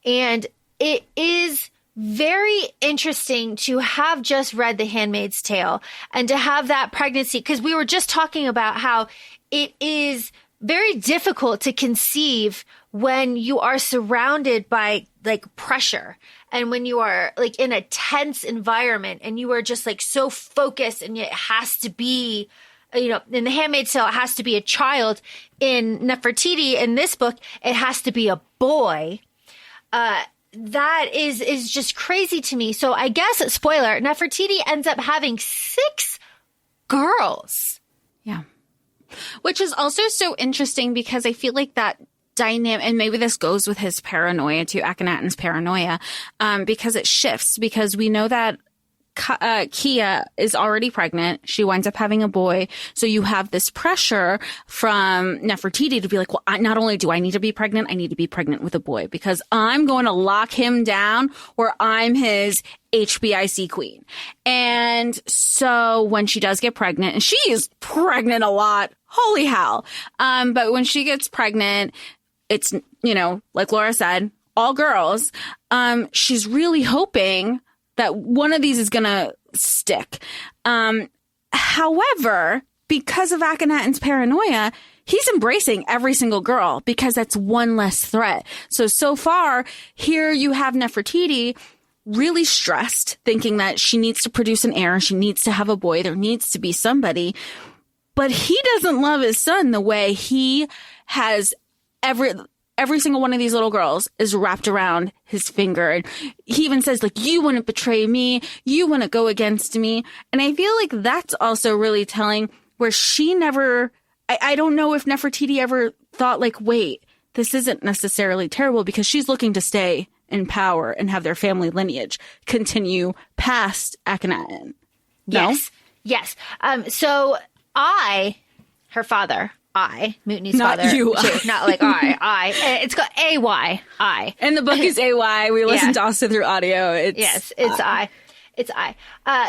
And it is very interesting to have just read The Handmaid's Tale and to have that pregnancy, because we were just talking about how it is very difficult to conceive when you are surrounded by like pressure and when you are like in a tense environment and you are just like so focused, and it has to be, you know, in The Handmaid's Tale, it has to be a child. In Nefertiti, in this book, it has to be a boy. That is just crazy to me. So I guess, spoiler, Nefertiti ends up having 6 girls. Yeah. Which is also so interesting because I feel like that dynamic, and maybe this goes with his paranoia too, Akhenaten's paranoia, because it shifts, because we know that Kia is already pregnant. She winds up having a boy. So you have this pressure from Nefertiti to be like, well, not only do I need to be pregnant, I need to be pregnant with a boy because I'm going to lock him down or I'm his HBIC queen. And so when she does get pregnant, and she is pregnant a lot, holy hell. But when she gets pregnant, it's, you know, like Laura said, all girls. She's really hoping that one of these is going to stick. However, because of Akhenaten's paranoia, he's embracing every single girl because that's one less threat. So far, here you have Nefertiti really stressed, thinking that she needs to produce an heir, she needs to have a boy, there needs to be somebody. But he doesn't love his son the way he has every single one of these little girls is wrapped around his finger. And he even says, like, you wouldn't betray me. You wouldn't go against me. And I feel like that's also really telling, where she never, I don't know if Nefertiti ever thought like, wait, this isn't necessarily terrible because she's looking to stay in power and have their family lineage continue past Akhenaten. No? Yes. So her father, Mutni's not father. You. Not like I. It's called A-Y. I. And the book is A-Y. We listened to also through audio. It's I. It's I.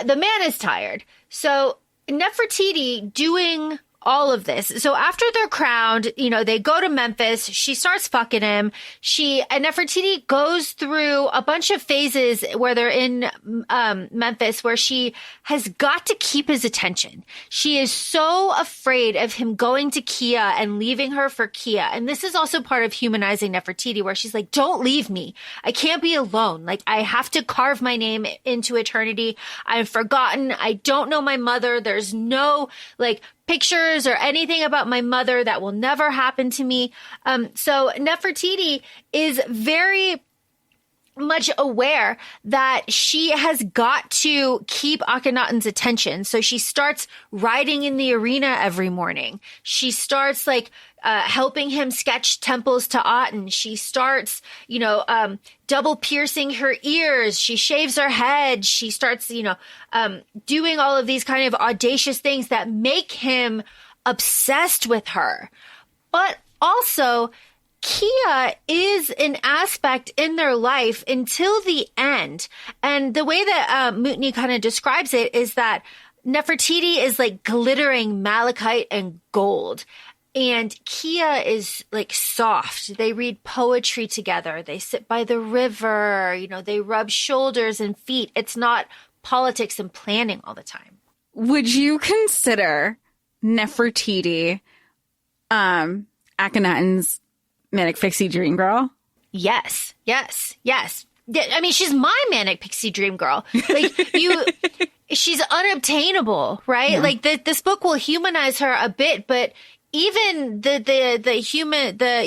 The man is tired. So Nefertiti doing all of this. So after they're crowned, you know, they go to Memphis. She starts fucking him. And Nefertiti goes through a bunch of phases where they're in Memphis, where she has got to keep his attention. She is so afraid of him going to Kia and leaving her for Kia. And this is also part of humanizing Nefertiti, where she's like, don't leave me. I can't be alone. Like, I have to carve my name into eternity. I'm forgotten. I don't know my mother. There's no, like, pictures or anything about my mother. That will never happen to me. So Nefertiti is very much aware that she has got to keep Akhenaten's attention. So she starts riding in the arena every morning. She starts like helping him sketch temples to Aten. She starts, you know, double piercing her ears. She shaves her head. She starts, you know, doing all of these kind of audacious things that make him obsessed with her. But also, Kia is an aspect in their life until the end. And the way that Mutni kind of describes it is that Nefertiti is like glittering malachite and gold. And Kia is like soft. They read poetry together. They sit by the river. You know, they rub shoulders and feet. It's not politics and planning all the time. Would you consider Nefertiti Akhenaten's manic pixie dream girl? Yes. I mean, she's my manic pixie dream girl. Like she's unobtainable, right? Yeah. Like this book will humanize her a bit, but even the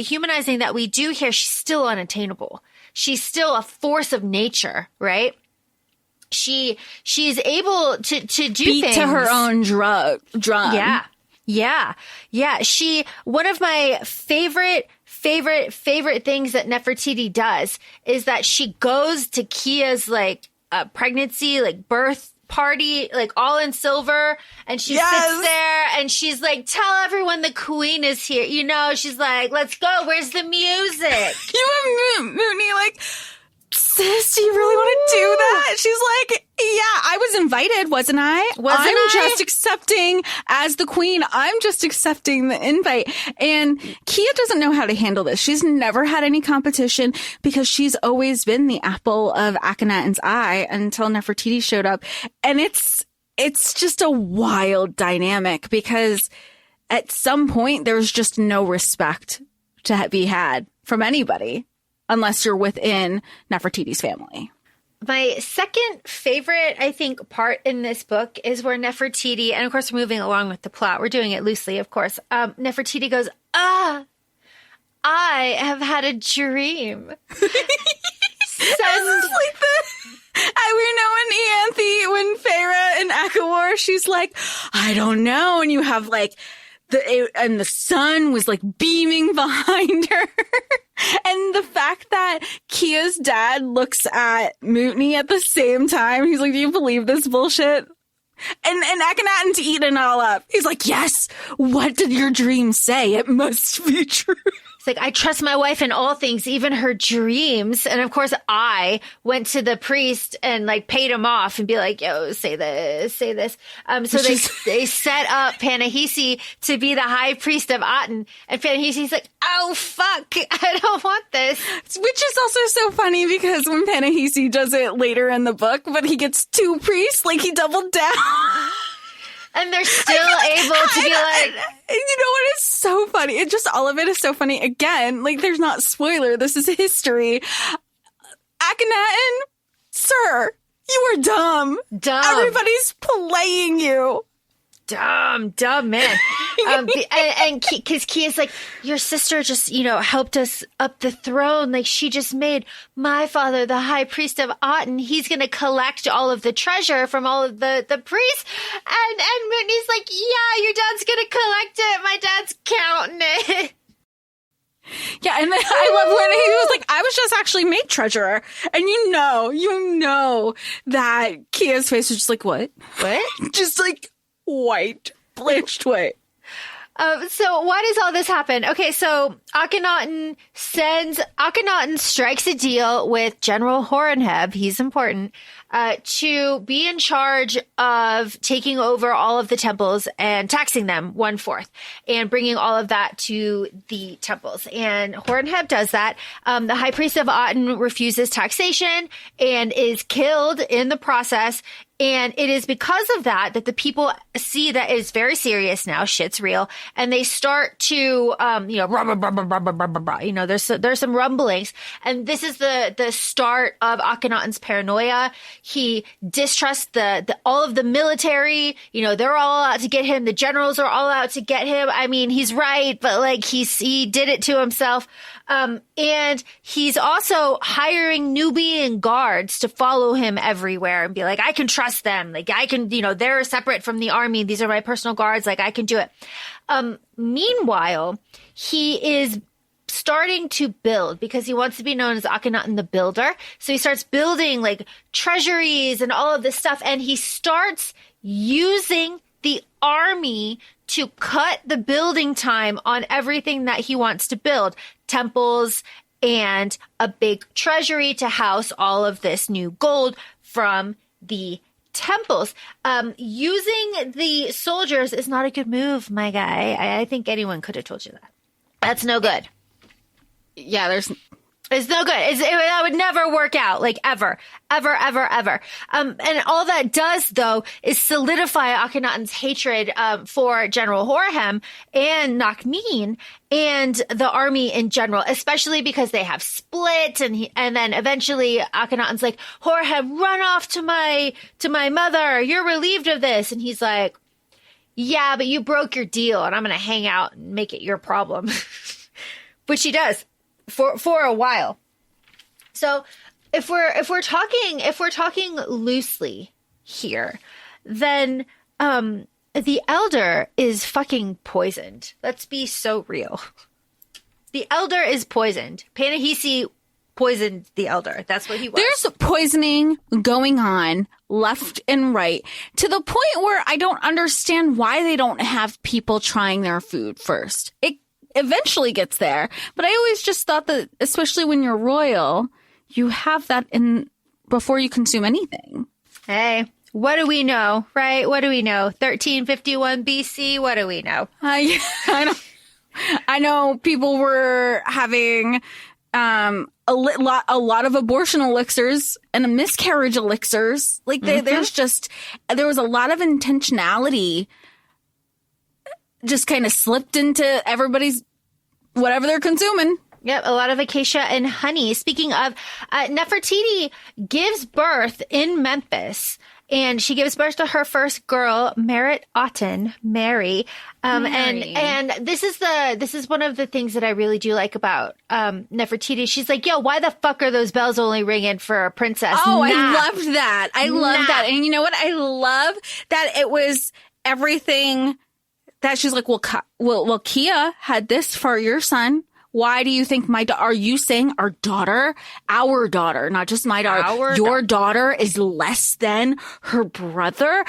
humanizing that we do here, she's still unattainable. She's still a force of nature, right? She's able to do beat things to her own drum. Yeah. One of my favorite things that Nefertiti does is that she goes to Kia's like pregnancy, like birth party, like all in silver, and she sits there and she's like, tell everyone the queen is here. You know, she's like, let's go. Where's the music? You have Mutni like sis, do you really want to do that? She's like, yeah, I was invited, wasn't I? I'm just accepting as the queen. I'm just accepting the invite. And Kia doesn't know how to handle this. She's never had any competition because she's always been the apple of Akhenaten's eye until Nefertiti showed up. And it's just a wild dynamic because at some point there's just no respect to be had from anybody unless you're within Nefertiti's family. My second favorite, I think, part in this book is where Nefertiti, and of course we're moving along with the plot. We're doing it loosely, of course. Nefertiti goes, I have had a dream. We know in Ianthe, when Pharaoh and Akawar, she's like, I don't know. And you have like, the sun was like beaming behind her. And the fact that Kia's dad looks at Mutiny at the same time, he's like, do you believe this bullshit? And Akhenaten's eating it all up. He's like, yes, what did your dream say? It must be true. It's like, I trust my wife in all things, even her dreams. And of course, I went to the priest and like paid him off and be like, yo, say this. So they set up Panahisi to be the high priest of Aten. And Panahisi's like, oh, fuck, I don't want this. Which is also so funny because when Panahisi does it later in the book, but he gets two priests, like he doubled down. And they're still able to be like... You know what is so funny? It just, all of it is so funny. Again, like, there's not spoiler. This is history. Akhenaten, sir, you are dumb. Everybody's playing you. Dumb man. And because Kia's like, your sister just, helped us up the throne. Like, she just made my father the high priest of Aten. He's going to collect all of the treasure from all of the priests. And Whitney's like, yeah, your dad's going to collect it. My dad's counting it. Yeah, and then I love when he was like, I was just actually made treasurer. And you know that Kia's face was just like, what? Just like, white, bleached white. So why does all this happen? Okay, so Akhenaten strikes a deal with General Horemheb, he's important, to be in charge of taking over all of the temples and taxing them 1/4 and bringing all of that to the temples. And Horemheb does that. The high priest of Aten refuses taxation and is killed in the process. And it is because of that the people see that it's very serious now. Shit's real. And they start to, there's some rumblings. And this is the start of Akhenaten's paranoia. He distrusts all of the military. They're all out to get him. The generals are all out to get him. I mean, he's right, but like he did it to himself. And he's also hiring Nubian guards to follow him everywhere and be like, I can trust them. Like I can, they're separate from the army. These are my personal guards. Like I can do it. Meanwhile, he is starting to build because he wants to be known as Akhenaten the Builder. So he starts building like treasuries and all of this stuff. And he starts using the army to cut the building time on everything that he wants to build. Temples and a big treasury to house all of this new gold from the temples. Using the soldiers is not a good move, my guy. I think anyone could have told you that. That's no good. Yeah, it's no good. That would never work out, like ever. And all that does, though, is solidify Akhenaten's hatred for General Horemheb and Nakmin and the army in general, especially because they have split. And then eventually Akhenaten's like, Horemheb, run off to my mother. You're relieved of this. And he's like, yeah, but you broke your deal and I'm going to hang out and make it your problem. Which he does. For a while. So if we're talking loosely here, then the elder is fucking poisoned. Let's be so real. The elder is poisoned. Panahisi poisoned the elder. That's what he was. There's poisoning going on left and right to the point where I don't understand why they don't have people trying their food first. It eventually gets there, but I always just thought that, especially when you're royal, you have that in before you consume anything. Hey, what do we know, right? What do we know? 1351 BC, what do we know? I know people were having a lot of abortion elixirs and a miscarriage elixirs. Like there was a lot of intentionality just kind of slipped into everybody's whatever they're consuming. Yep, a lot of acacia and honey. Speaking of, Nefertiti gives birth in Memphis, and she gives birth to her first girl, Akhenaten, Mary. And this is one of the things that I really do like about Nefertiti. She's like, yo, why the fuck are those bells only ringing for a princess? Oh, nah. I loved that. I loved that. And you know what? I love that it was everything that she's like, well, Kia had this for your son. Why do you think are you saying our daughter, not just my daughter, your daughter is less than her brother?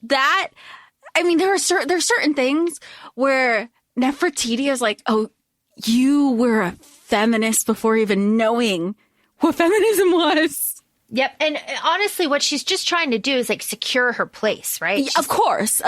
There's certain things where Nefertiti is like, oh, you were a feminist before even knowing what feminism was. Yep. And honestly, what she's just trying to do is like secure her place, right? Of course.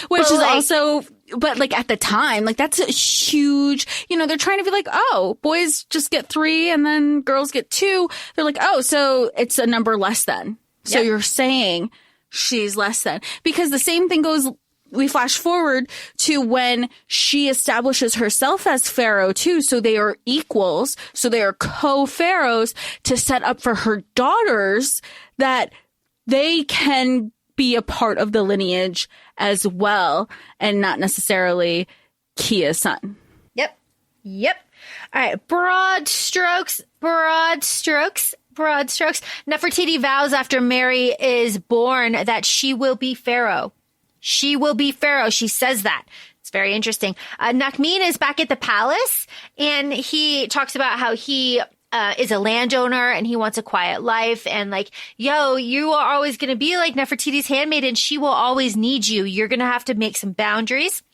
Which is also, but like at the time, like that's a huge, they're trying to be like, oh, boys just get 3 and then girls get 2. They're like, oh, so it's a number less than. So you're saying she's less than, because the same thing goes. We flash forward to when she establishes herself as Pharaoh too. So they are equals. So they are co-pharaohs to set up for her daughters that they can be a part of the lineage as well, and not necessarily Kia's son. Yep. All right. Broad strokes. Nefertiti vows after Mary is born that she will be Pharaoh. She will be Pharaoh. She says that. It's very interesting. Nakmin is back at the palace, and he talks about how he is a landowner and he wants a quiet life. And like, yo, you are always going to be like Nefertiti's handmaiden. She will always need you. You're going to have to make some boundaries.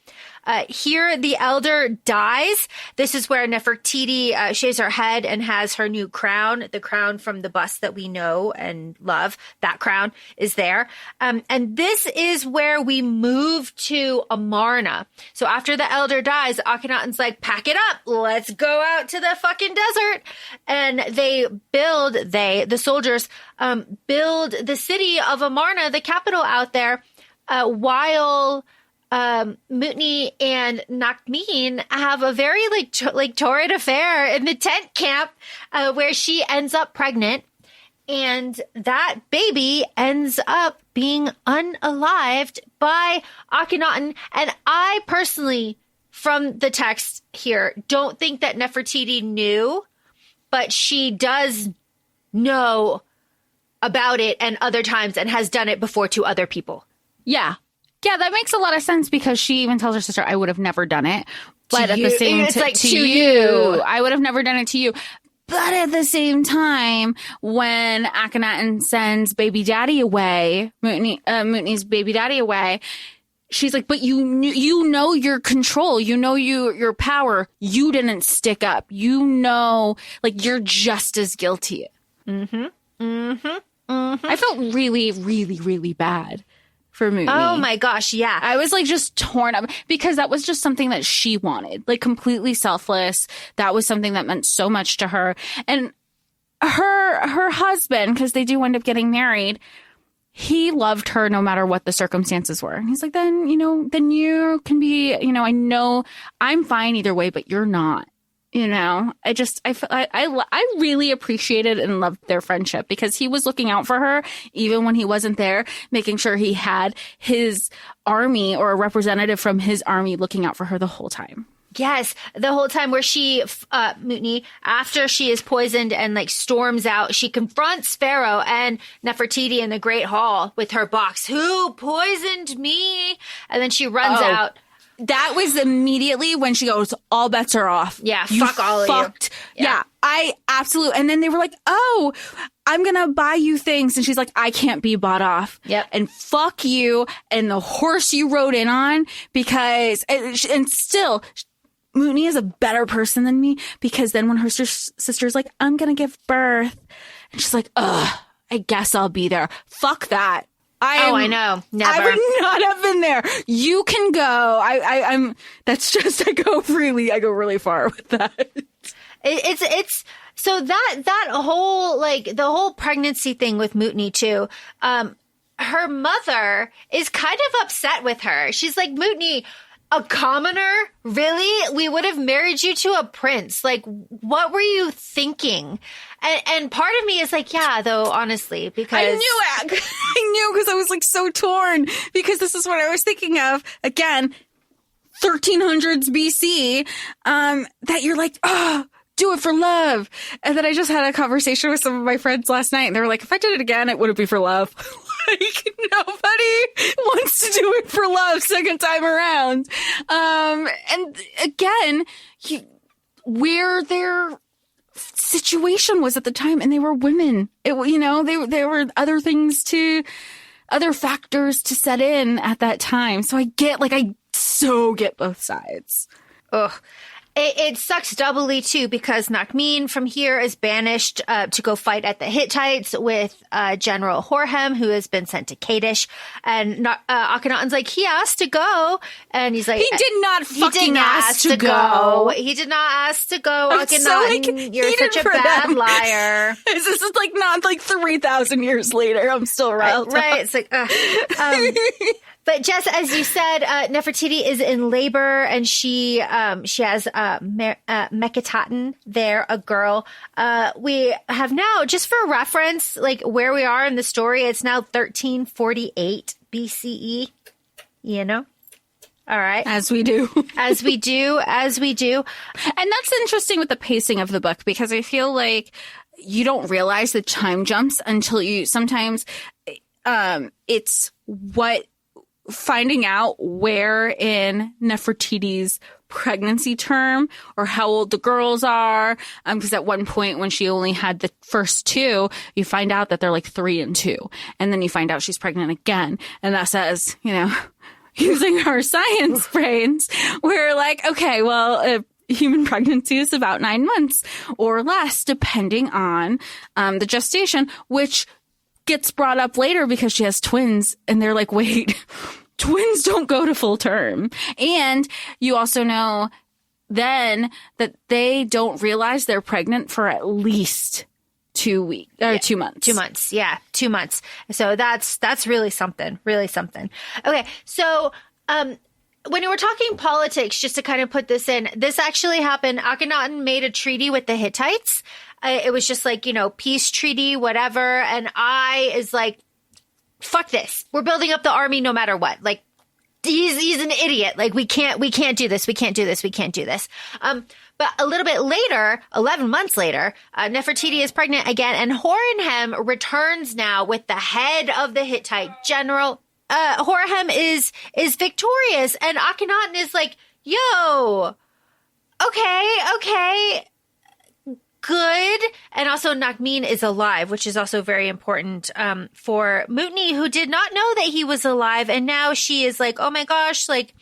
Here, the elder dies. This is where Nefertiti shaves her head and has her new crown, the crown from the bust that we know and love. That crown is there. And this is where we move to Amarna. So after the elder dies, Akhenaten's like, pack it up. Let's go out to the fucking desert. And the soldiers build the city of Amarna, the capital out there, while Mutni and Nakmin have a very torrid affair in the tent camp, where she ends up pregnant, and that baby ends up being unalived by Akhenaten. And I personally, from the text here, don't think that Nefertiti knew, but she does know about it and other times and has done it before to other people. Yeah. Yeah, that makes a lot of sense, because she even tells her sister, I would have never done it. But at the same time, to you, I would have never done it to you. But at the same time, when Akhenaten sends baby daddy away, Mutni's baby daddy away, she's like, but you know your control, your power. You didn't stick up. You're just as guilty. I felt really, really, really bad for Mutni. Oh my gosh, yeah. I was like just torn up, because that was just something that she wanted, like completely selfless. That was something that meant so much to her. And her husband, because they do end up getting married, he loved her no matter what the circumstances were. And he's like, then you can be, I know I'm fine either way, but you're not. I really appreciated and loved their friendship, because he was looking out for her even when he wasn't there, making sure he had his army or a representative from his army looking out for her the whole time. Yes, the whole time where she, Mutni, after she is poisoned and storms out, she confronts Pharaoh and Nefertiti in the Great Hall with her box. Who poisoned me? And then she runs out. That was immediately when she goes, all bets are off. Yeah, fuck all of you. Yeah, I absolutely. And then they were like, oh, I'm going to buy you things. And she's like, I can't be bought off. Yep. And fuck you and the horse you rode in on, because, and still, Mutni is a better person than me, because then when her sister's like, I'm going to give birth, And she's like, ugh, I guess I'll be there. Fuck that. I know. Never. I would not have been there. You can go. I'm, that's just, I go really far with that. It's, so that whole, like, the whole pregnancy thing with Mutiny too, her mother is kind of upset with her. She's like, Mutiny, a commoner? Really? We would have married you to a prince. Like, what were you thinking? And part of me is like, yeah, though, honestly, because I knew it. I knew, because I was like so torn, because this is what I was thinking of. Again, 1300s BC, that you're like, oh, do it for love. And then I just had a conversation with some of my friends last night, and they were like, if I did it again, it wouldn't be for love. Like, nobody wants to do it for love second time around. And again, where their situation was at the time, and they were women. There were other factors to set in at that time. So I so get both sides. Ugh. It sucks doubly, too, because Nakmin from here is banished to go fight at the Hittites with General Horhem, who has been sent to Kadesh. And Akhenaten's like, he asked to go. And he's like, he did not fucking ask to go. He did not ask to go, I'm Akhenaten. so, like, you're such a bad liar. This is like not like 3,000 years later. I'm still riled up. Right. It's like, but Jess, as you said, Nefertiti is in labor, and she has Akhenaten there, a girl. We have now, just for reference, like where we are in the story, it's now 1348 BCE. You know? All right. As we do. As we do. And that's interesting with the pacing of the book, because I feel like you don't realize the time jumps until you sometimes it's what finding out where in Nefertiti's pregnancy term or how old the girls are. Because at one point when she only had the first two, you find out that they're like 3 and 2. And then you find out she's pregnant again. And that says, using our science brains, we're like, okay, well, human pregnancy is about 9 months or less, depending on the gestation, which gets brought up later because she has twins, and they're like, wait, twins don't go to full term. And you also know then that they don't realize they're pregnant for at least 2 weeks or 2 months. 2 months. Yeah. 2 months. So that's really something, really something. Okay. So, when you were talking politics, just to kind of put this in, this actually happened. Akhenaten made a treaty with the Hittites. It was just like, peace treaty, whatever. And I is like, fuck this. We're building up the army no matter what. Like, he's an idiot. Like, we can't do this. We can't do this. We can't do this. But a little bit later, 11 months later, Nefertiti is pregnant again, and Horhem returns now with the head of the Hittite general. Horhem is victorious, and Akhenaten is like, yo, okay, good. And also Nakmin is alive, which is also very important for Mutiny, who did not know that he was alive. And now she is like, oh my gosh, like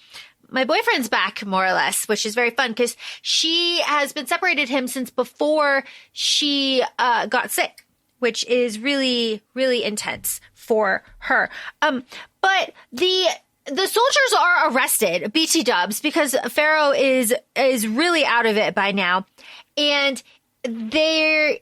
my boyfriend's back, more or less, which is very fun because she has been separated him since before she got sick, which is really, really intense for her. But the soldiers are arrested, BT dubs, because Pharaoh is really out of it by now. And Nakmin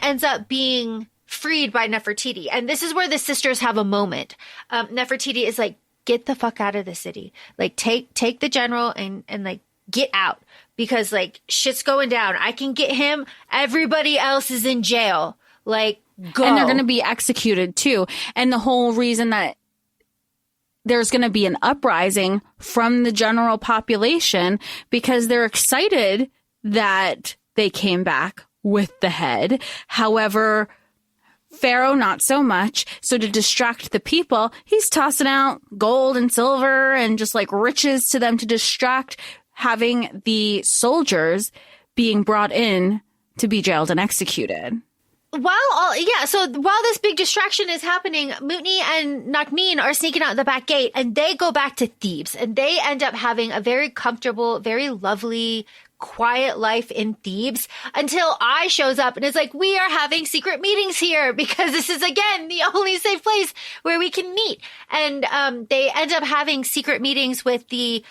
ends up being freed by Nefertiti. And this is where the sisters have a moment. Nefertiti is like, get the fuck out of the city. Like, take the general and like get out, because like shit's going down. I can get him. Everybody else is in jail. Like, go. And they're going to be executed too. And the whole reason that there's going to be an uprising from the general population, because they're excited that they came back with the head. However, Pharaoh, not so much. So to distract the people, he's tossing out gold and silver and just like riches to them to distract, having the soldiers being brought in to be jailed and executed. So while this big distraction is happening, Mutiny and Nakmin are sneaking out the back gate, and they go back to Thebes, and they end up having a very comfortable, very lovely, quiet life in Thebes until I shows up and is like, we are having secret meetings here because this is, again, the only safe place where we can meet. And they end up having secret meetings with the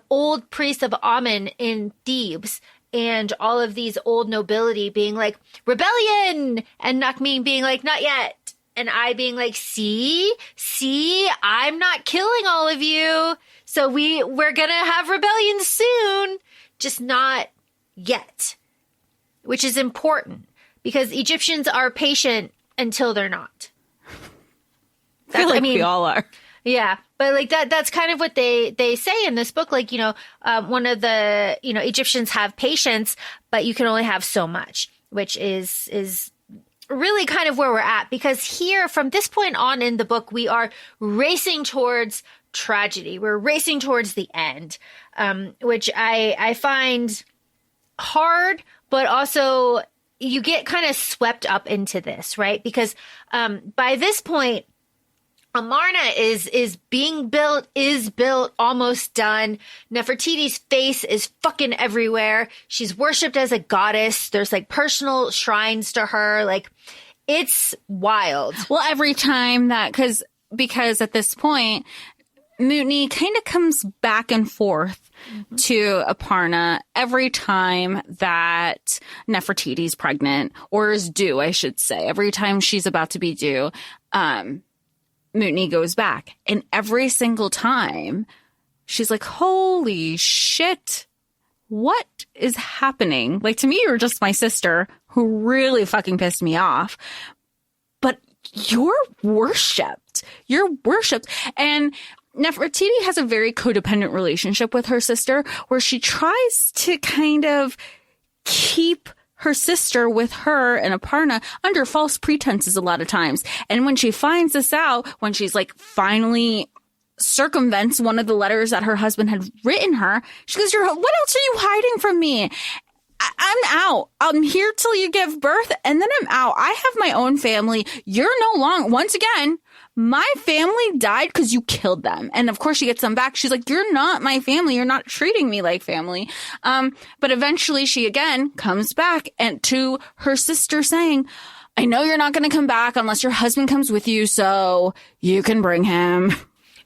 old priest of Amun in Thebes. And all of these old nobility being like, rebellion! And Nakmin being like, not yet. And I being like, see, I'm not killing all of you. So we're gonna have rebellion soon, just not yet. Which is important because Egyptians are patient until they're not. I feel like we all are. Yeah. But like that's kind of what they say in this book. Like, one of the, Egyptians have patience, but you can only have so much, which is really kind of where we're at, because here from this point on in the book, we are racing towards tragedy. We're racing towards the end, which I find hard, but also you get kind of swept up into this, right? Because by this point, Amarna is being built, almost done. Nefertiti's face is fucking everywhere. She's worshipped as a goddess. There's like personal shrines to her. Like, it's wild. Well, every time that, because at this point, Mutiny kind of comes back and forth to Aparna every time that Nefertiti's pregnant, or is due, I should say. Every time she's about to be due, Mutiny goes back. And every single time, she's like, holy shit, what is happening? Like, to me, you're just my sister who really fucking pissed me off. But you're worshipped. You're worshipped. And Nefertiti has a very codependent relationship with her sister, where she tries to kind of keep her sister with her and Aparna under false pretenses a lot of times. And when she finds this out, when she's like finally circumvents one of the letters that her husband had written her, she goes, what else are you hiding from me? I'm out. I'm here till you give birth, and then I'm out. I have my own family. You're no longer, once again, my family died because you killed them. And of course she gets them back. She's like, you're not my family. You're not treating me like family. But eventually she again comes back and to her sister saying, I know you're not going to come back unless your husband comes with you, so you can bring him.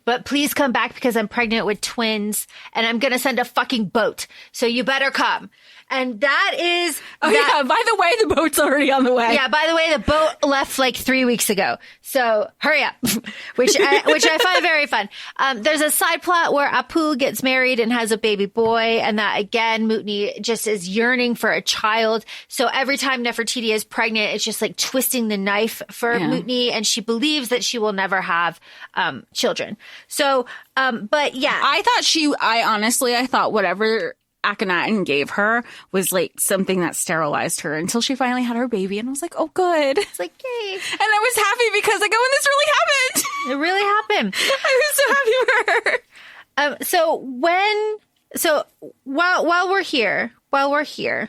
But please come back because I'm pregnant with twins and I'm going to send a fucking boat. So you better come. And that is... Oh, yeah. By the way, the boat's already on the way. Yeah, by the way, the boat left like 3 weeks ago. So hurry up, which I find very fun. There's a side plot where Apu gets married and has a baby boy. And that, again, Mutiny just is yearning for a child. So every time Nefertiti is pregnant, it's just like twisting the knife for Mutiny. And she believes that she will never have children. So, but yeah. I thought whatever Akhenaten gave her was like something that sterilized her until she finally had her baby, and I was like, oh good. It's like, yay. And I was happy because like, oh, and this really happened. It really happened. I was so happy for her. So while we're here,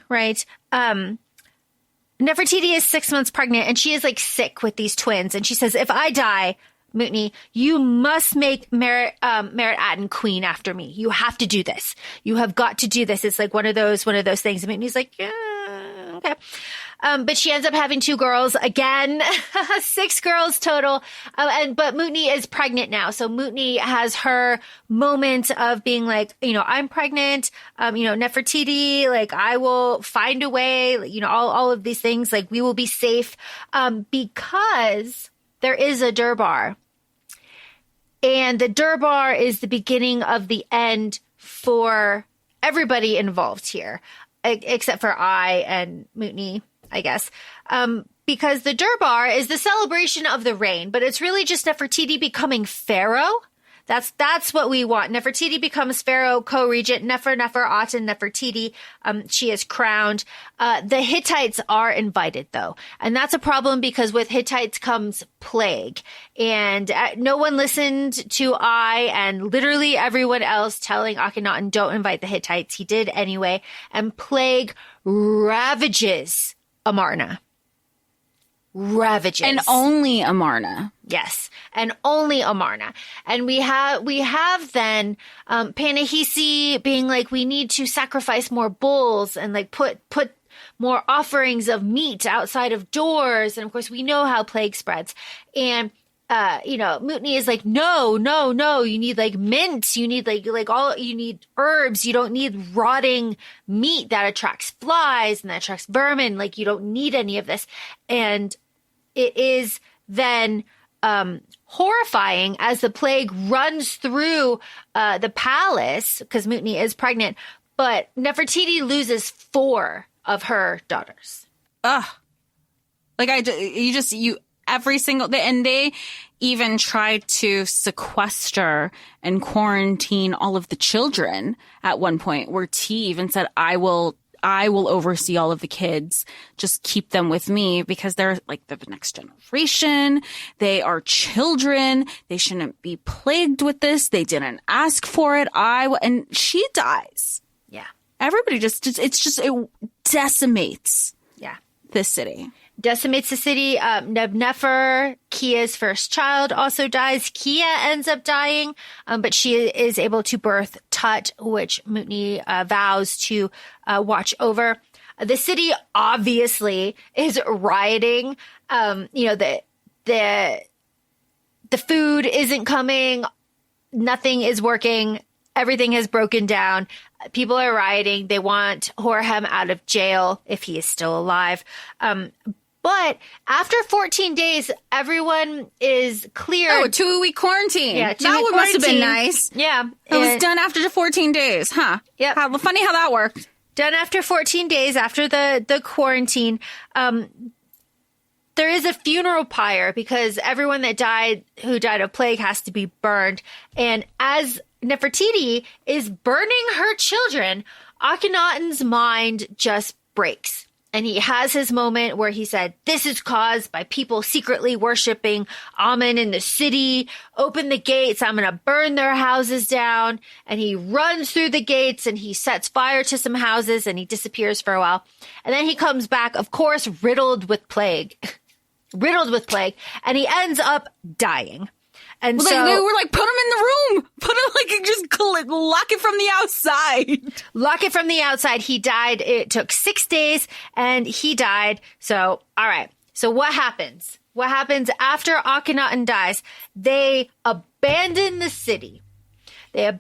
right? Nefertiti is 6 months pregnant and she is like sick with these twins, and she says, if I die, Mutiny, you must make Akhenaten queen after me. You have to do this. You have got to do this. It's like one of those things. And Mutiny's like, yeah, okay. But she ends up having 2 girls again, 6 girls total. But Mutiny is pregnant now. So Mutiny has her moment of being like, I'm pregnant. Nefertiti, like I will find a way, all of these things, like we will be safe. Because there is a Durbar. And the Durbar is the beginning of the end for everybody involved here, except for I and Mutiny, I guess. Because the Durbar is the celebration of the reign, but it's really just Nefertiti becoming pharaoh. That's what we want. Nefertiti becomes pharaoh, co-regent, Nefer-Aten Nefertiti. She is crowned. The Hittites are invited though. And that's a problem because with Hittites comes plague. And no one listened to I and literally everyone else telling Akhenaten, don't invite the Hittites. He did anyway. And plague ravages Amarna. ravages. And only Amarna. Yes, and only Amarna. And we have then Panahisi being like, we need to sacrifice more bulls and like put more offerings of meat outside of doors. And of course, we know how plague spreads. And Mutiny is like, no, you need like mint, you need you need herbs, you don't need rotting meat that attracts flies and that attracts vermin, like you don't need any of this. And it is then horrifying as the plague runs through the palace, because Mutiny is pregnant, but Nefertiti loses 4 of her daughters. Ugh. Like every single day, and they even tried to sequester and quarantine all of the children at one point, where T even said, I will oversee all of the kids. Just keep them with me, because they're the next generation. They are children. They shouldn't be plagued with this. They didn't ask for it. And she dies. Yeah. Everybody it decimates. Yeah. This city. Decimates the city. Nefer, Kia's first child, also dies. Kia ends up dying, but she is able to birth Tut, which Mutiny vows to watch over. The city obviously is rioting. The food isn't coming. Nothing is working. Everything has broken down. People are rioting. They want Horhem out of jail if he is still alive. But after 14 days, everyone is cleared. Oh, a 2-week quarantine. Yeah, that must have been nice. Yeah. It was done after the 14 days, huh? Yep. Funny how that worked. Done after 14 days after the quarantine. There is a funeral pyre because everyone who died of plague has to be burned. And as Nefertiti is burning her children, Akhenaten's mind just breaks. And he has his moment where he said, this is caused by people secretly worshiping Amen in the city. Open the gates. I'm going to burn their houses down. And he runs through the gates and he sets fire to some houses and he disappears for a while. And then he comes back, of course, riddled with plague. And he ends up dying. And so they were like, put him in the room. Put him just lock it from the outside. Lock it from the outside. He died. It took 6 days and he died. So, all right. So what happens? What happens after Akhenaten dies? They abandon the city. They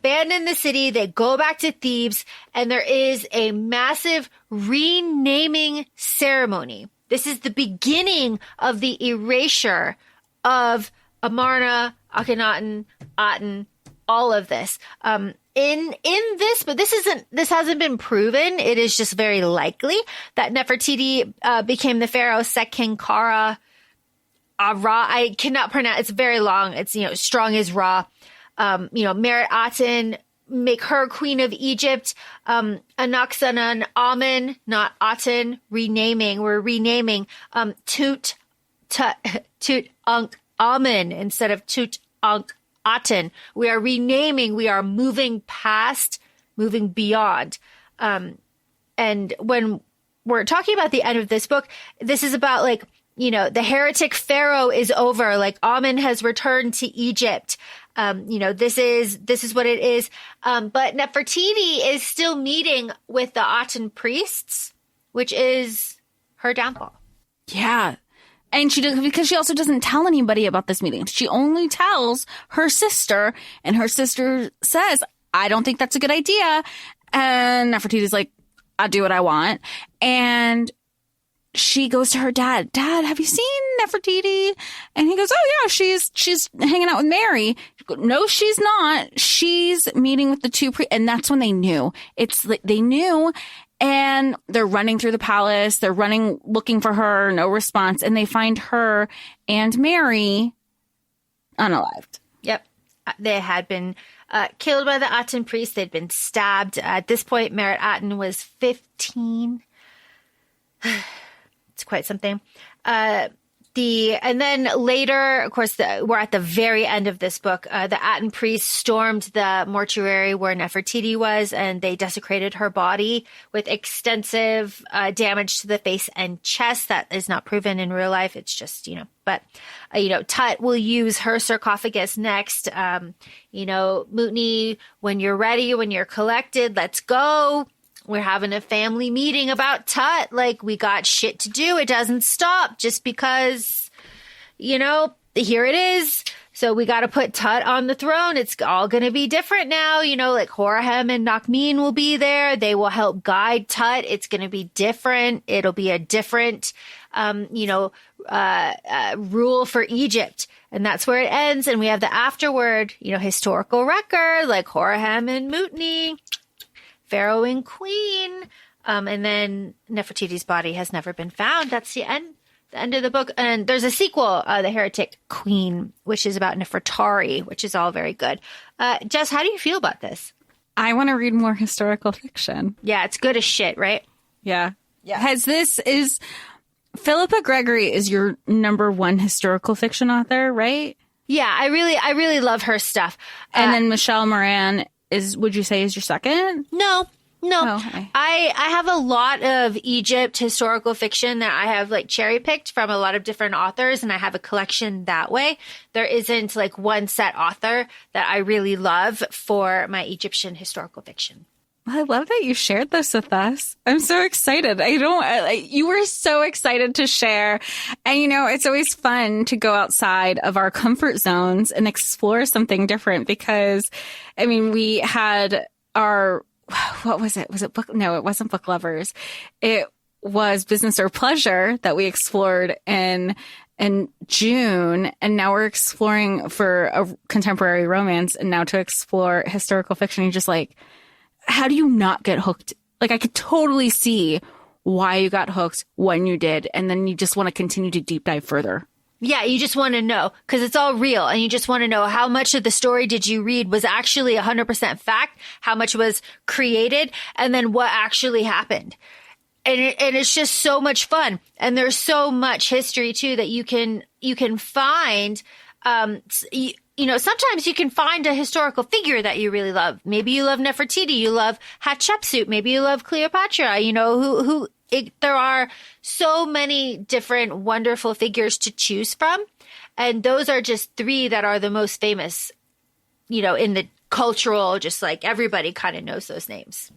go back to Thebes, and there is a massive renaming ceremony. This is the beginning of the erasure of Amarna, Akhenaten, Aten, all of this. In this, but this hasn't been proven. It is just very likely that Nefertiti became the pharaoh's second Kara. Ra, I cannot pronounce. It's very long. It's strong as Ra. Merit Aten, make her queen of Egypt. Anaxanan Amen, not Aten. Renaming. We're renaming Tut Unk Amen instead of Tut Unk Aten. We are renaming. We are moving past, moving beyond. And when we're talking about the end of this book, this is about the heretic Pharaoh is over. Amen has returned to Egypt. This is what it is. But Nefertiti is still meeting with the Aten priests, which is her downfall. Yeah. And she does, because she also doesn't tell anybody about this meeting. She only tells her sister, and her sister says, I don't think that's a good idea. And Nefertiti's like, I'll do what I want. And she goes to her dad. Dad, have you seen Nefertiti? And he goes, oh yeah, she's hanging out with Mary. She goes, no, she's not. She's meeting with the two and that's when they knew. They knew. And they're running through the palace. They're running, looking for her. No response. And they find her and Mary unalived. Yep. They had been killed by the Aten priest. They'd been stabbed. At this point, Merit Aten was 15. It's quite something. And then later, of course, we're at the very end of this book. The Aten priests stormed the mortuary where Nefertiti was, and they desecrated her body with extensive damage to the face and chest. That is not proven in real life. It's just, but, Tut will use her sarcophagus next. Mutni, when you're ready, when you're collected, let's go. We're having a family meeting about Tut. Like, we got shit to do. It doesn't stop just because, here it is. So we got to put Tut on the throne. It's all going to be different now. Like Horhem and Nakmin will be there. They will help guide Tut. It's going to be different. It'll be a different, rule for Egypt. And that's where it ends. And we have the afterword, historical record like Horhem and Mutni. Pharaoh and Queen. And then Nefertiti's body has never been found. That's the end of the book. And there's a sequel, The Heretic Queen, which is about Nefertari, which is all very good. Jess, how do you feel about this? I want to read more historical fiction. Yeah, it's good as shit, right? Yeah. Is Philippa Gregory is your number one historical fiction author, right? Yeah, I really love her stuff. And then Michelle Moran would you say is your second? No. Oh, okay. I have a lot of Egypt historical fiction that I have like cherry picked from a lot of different authors, and I have a collection that way. There isn't like one set author that I really love for my Egyptian historical fiction. I love that you shared this with us. I'm so excited. You were so excited to share. And, it's always fun to go outside of our comfort zones and explore something different because, we had what was it? Was it book? No, it wasn't Book Lovers. It was Business or Pleasure that we explored in June. And now we're exploring for a contemporary romance, and now to explore historical fiction. You're just like, how do you not get hooked? Like, I could totally see why you got hooked when you did. And then you just want to continue to deep dive further. Yeah, you just want to know because it's all real. And you just want to know how much of the story did you read was actually 100% fact, how much was created, and then what actually happened. And it's just so much fun. And there's so much history, too, that you can find. Sometimes you can find a historical figure that you really love. Maybe you love Nefertiti, you love Hatshepsut, maybe you love Cleopatra, there are so many different wonderful figures to choose from. And those are just three that are the most famous, in the cultural, just like everybody kind of knows those names.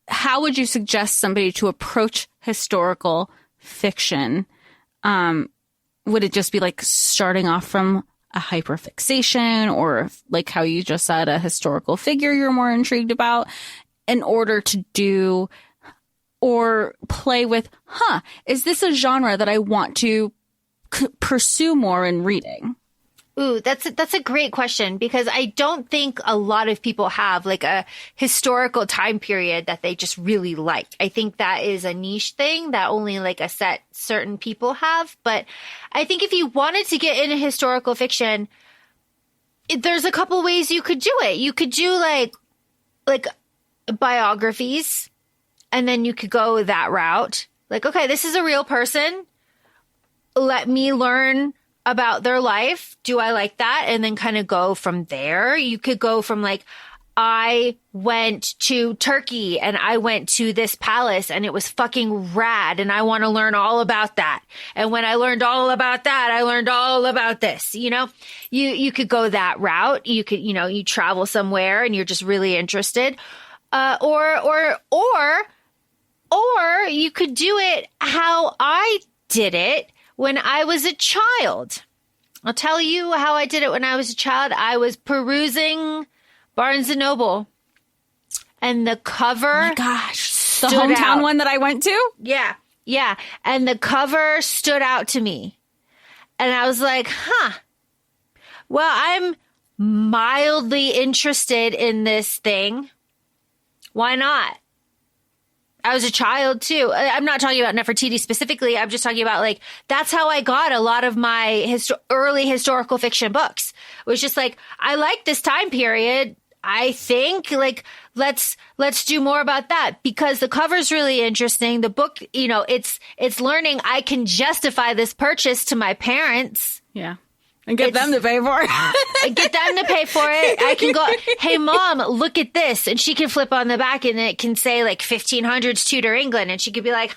How would you suggest somebody to approach historical fiction? Would it just be like starting off from a hyper-fixation, or like how you just said, a historical figure you're more intrigued about, in order to do or play with, is this a genre that I want to pursue more in reading? Ooh, that's a great question, because I don't think a lot of people have like a historical time period that they just really like. I think that is a niche thing that only like a certain people have. But I think if you wanted to get into historical fiction, there's a couple ways you could do it. You could do like biographies, and then you could go that route. Like, okay, this is a real person. Let me learn about their life. Do I like that? And then kind of go from there. You could go from like, I went to Turkey and I went to this palace and it was fucking rad and I want to learn all about that. And when I learned all about that, I learned all about this. You could go that route. You could, you travel somewhere and you're just really interested. Or you could do it how I did it when I was a child. I'll tell you how I did it when I was a child. I was perusing Barnes & Noble, and the cover... Oh my gosh. The hometown one that I went to? Yeah. And the cover stood out to me. And I was like, well, I'm mildly interested in this thing. Why not? I was a child too. I'm not talking about Nefertiti specifically. I'm just talking about like, that's how I got a lot of my early historical fiction books. It was just like, I like this time period. I think like let's do more about that because the cover's really interesting. The book, it's learning I can justify this purchase to my parents. Yeah. And get them to pay for it. Get them to pay for it. I can go, hey, Mom, look at this. And she can flip on the back and it can say like 1500s Tudor England. And she could be like,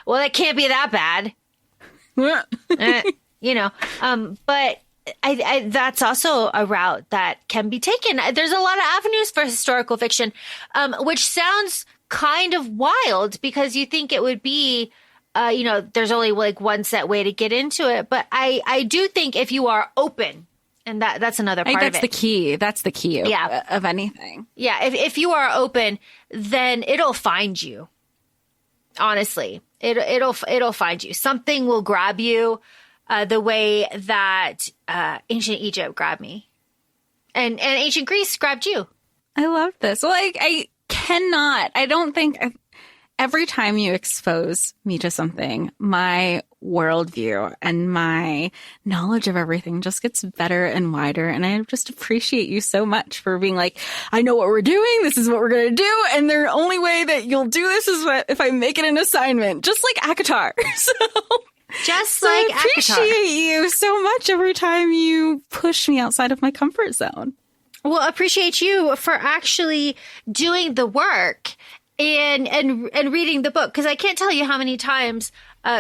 well, that can't be that bad. But I that's also a route that can be taken. There's a lot of avenues for historical fiction, which sounds kind of wild because you think it would be, there's only like one set way to get into it. But I do think if you are open, and that's another part of it. That's the key. That's the key of anything. Yeah. If you are open, then it'll find you. Honestly, it'll find you. Something will grab you. The way that ancient Egypt grabbed me, and ancient Greece grabbed you. I love this. Well, I cannot. I don't think every time you expose me to something, my worldview and my knowledge of everything just gets better and wider. And I just appreciate you so much for being like, I know what we're doing. This is what we're going to do. And the only way that you'll do this is if I make it an assignment, just like ACOFAE. I appreciate you so much every time you push me outside of my comfort zone. Well, appreciate you for actually doing the work and reading the book. Because I can't tell you how many times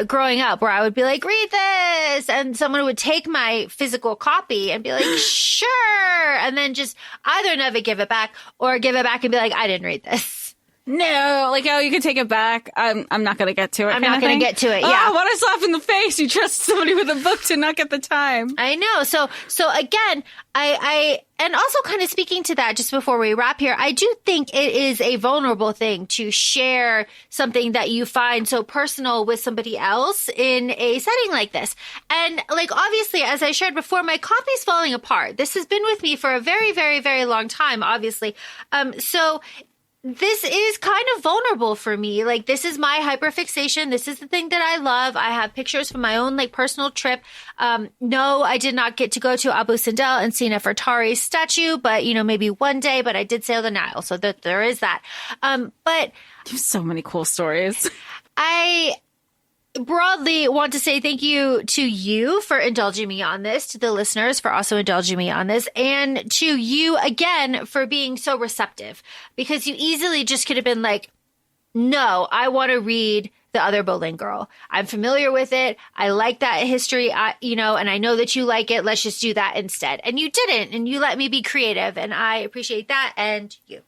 growing up where I would be like, read this. And someone would take my physical copy and be like, sure. And then just either never give it back or give it back and be like, I didn't read this. No, like, oh, you can take it back. I'm not going to get to it. I'm not going to get to it. Yeah. Oh, what a slap in the face. You trust somebody with a book to not get the time. I know. So again, I and also kind of speaking to that just before we wrap here, I do think it is a vulnerable thing to share something that you find so personal with somebody else in a setting like this. And like, obviously, as I shared before, my copy's falling apart. This has been with me for a very, very, very long time, obviously. So this is kind of vulnerable for me. Like, this is my hyper-fixation. This is the thing that I love. I have pictures from my own, like, personal trip. No, I did not get to go to Abu Simbel and see Nefertari's statue, but, maybe one day, but I did sail the Nile. So there is that. But you have so many cool stories. I broadly want to say thank you to you for indulging me on this, to the listeners for also indulging me on this, and to you again for being so receptive, because you easily just could have been like, no, I want to read The Other Boleyn Girl. I'm familiar with it. I like that history, and I know that you like it. Let's just do that instead. And you didn't, and you let me be creative, and I appreciate that, and you.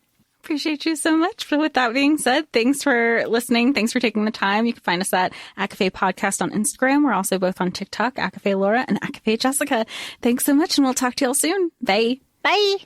Appreciate you so much. But with that being said, thanks for listening. Thanks for taking the time. You can find us at ACOFAE Podcast on Instagram. We're also both on TikTok, ACOFAE Laura and ACOFAE Jessica. Thanks so much, and we'll talk to y'all soon. Bye. Bye.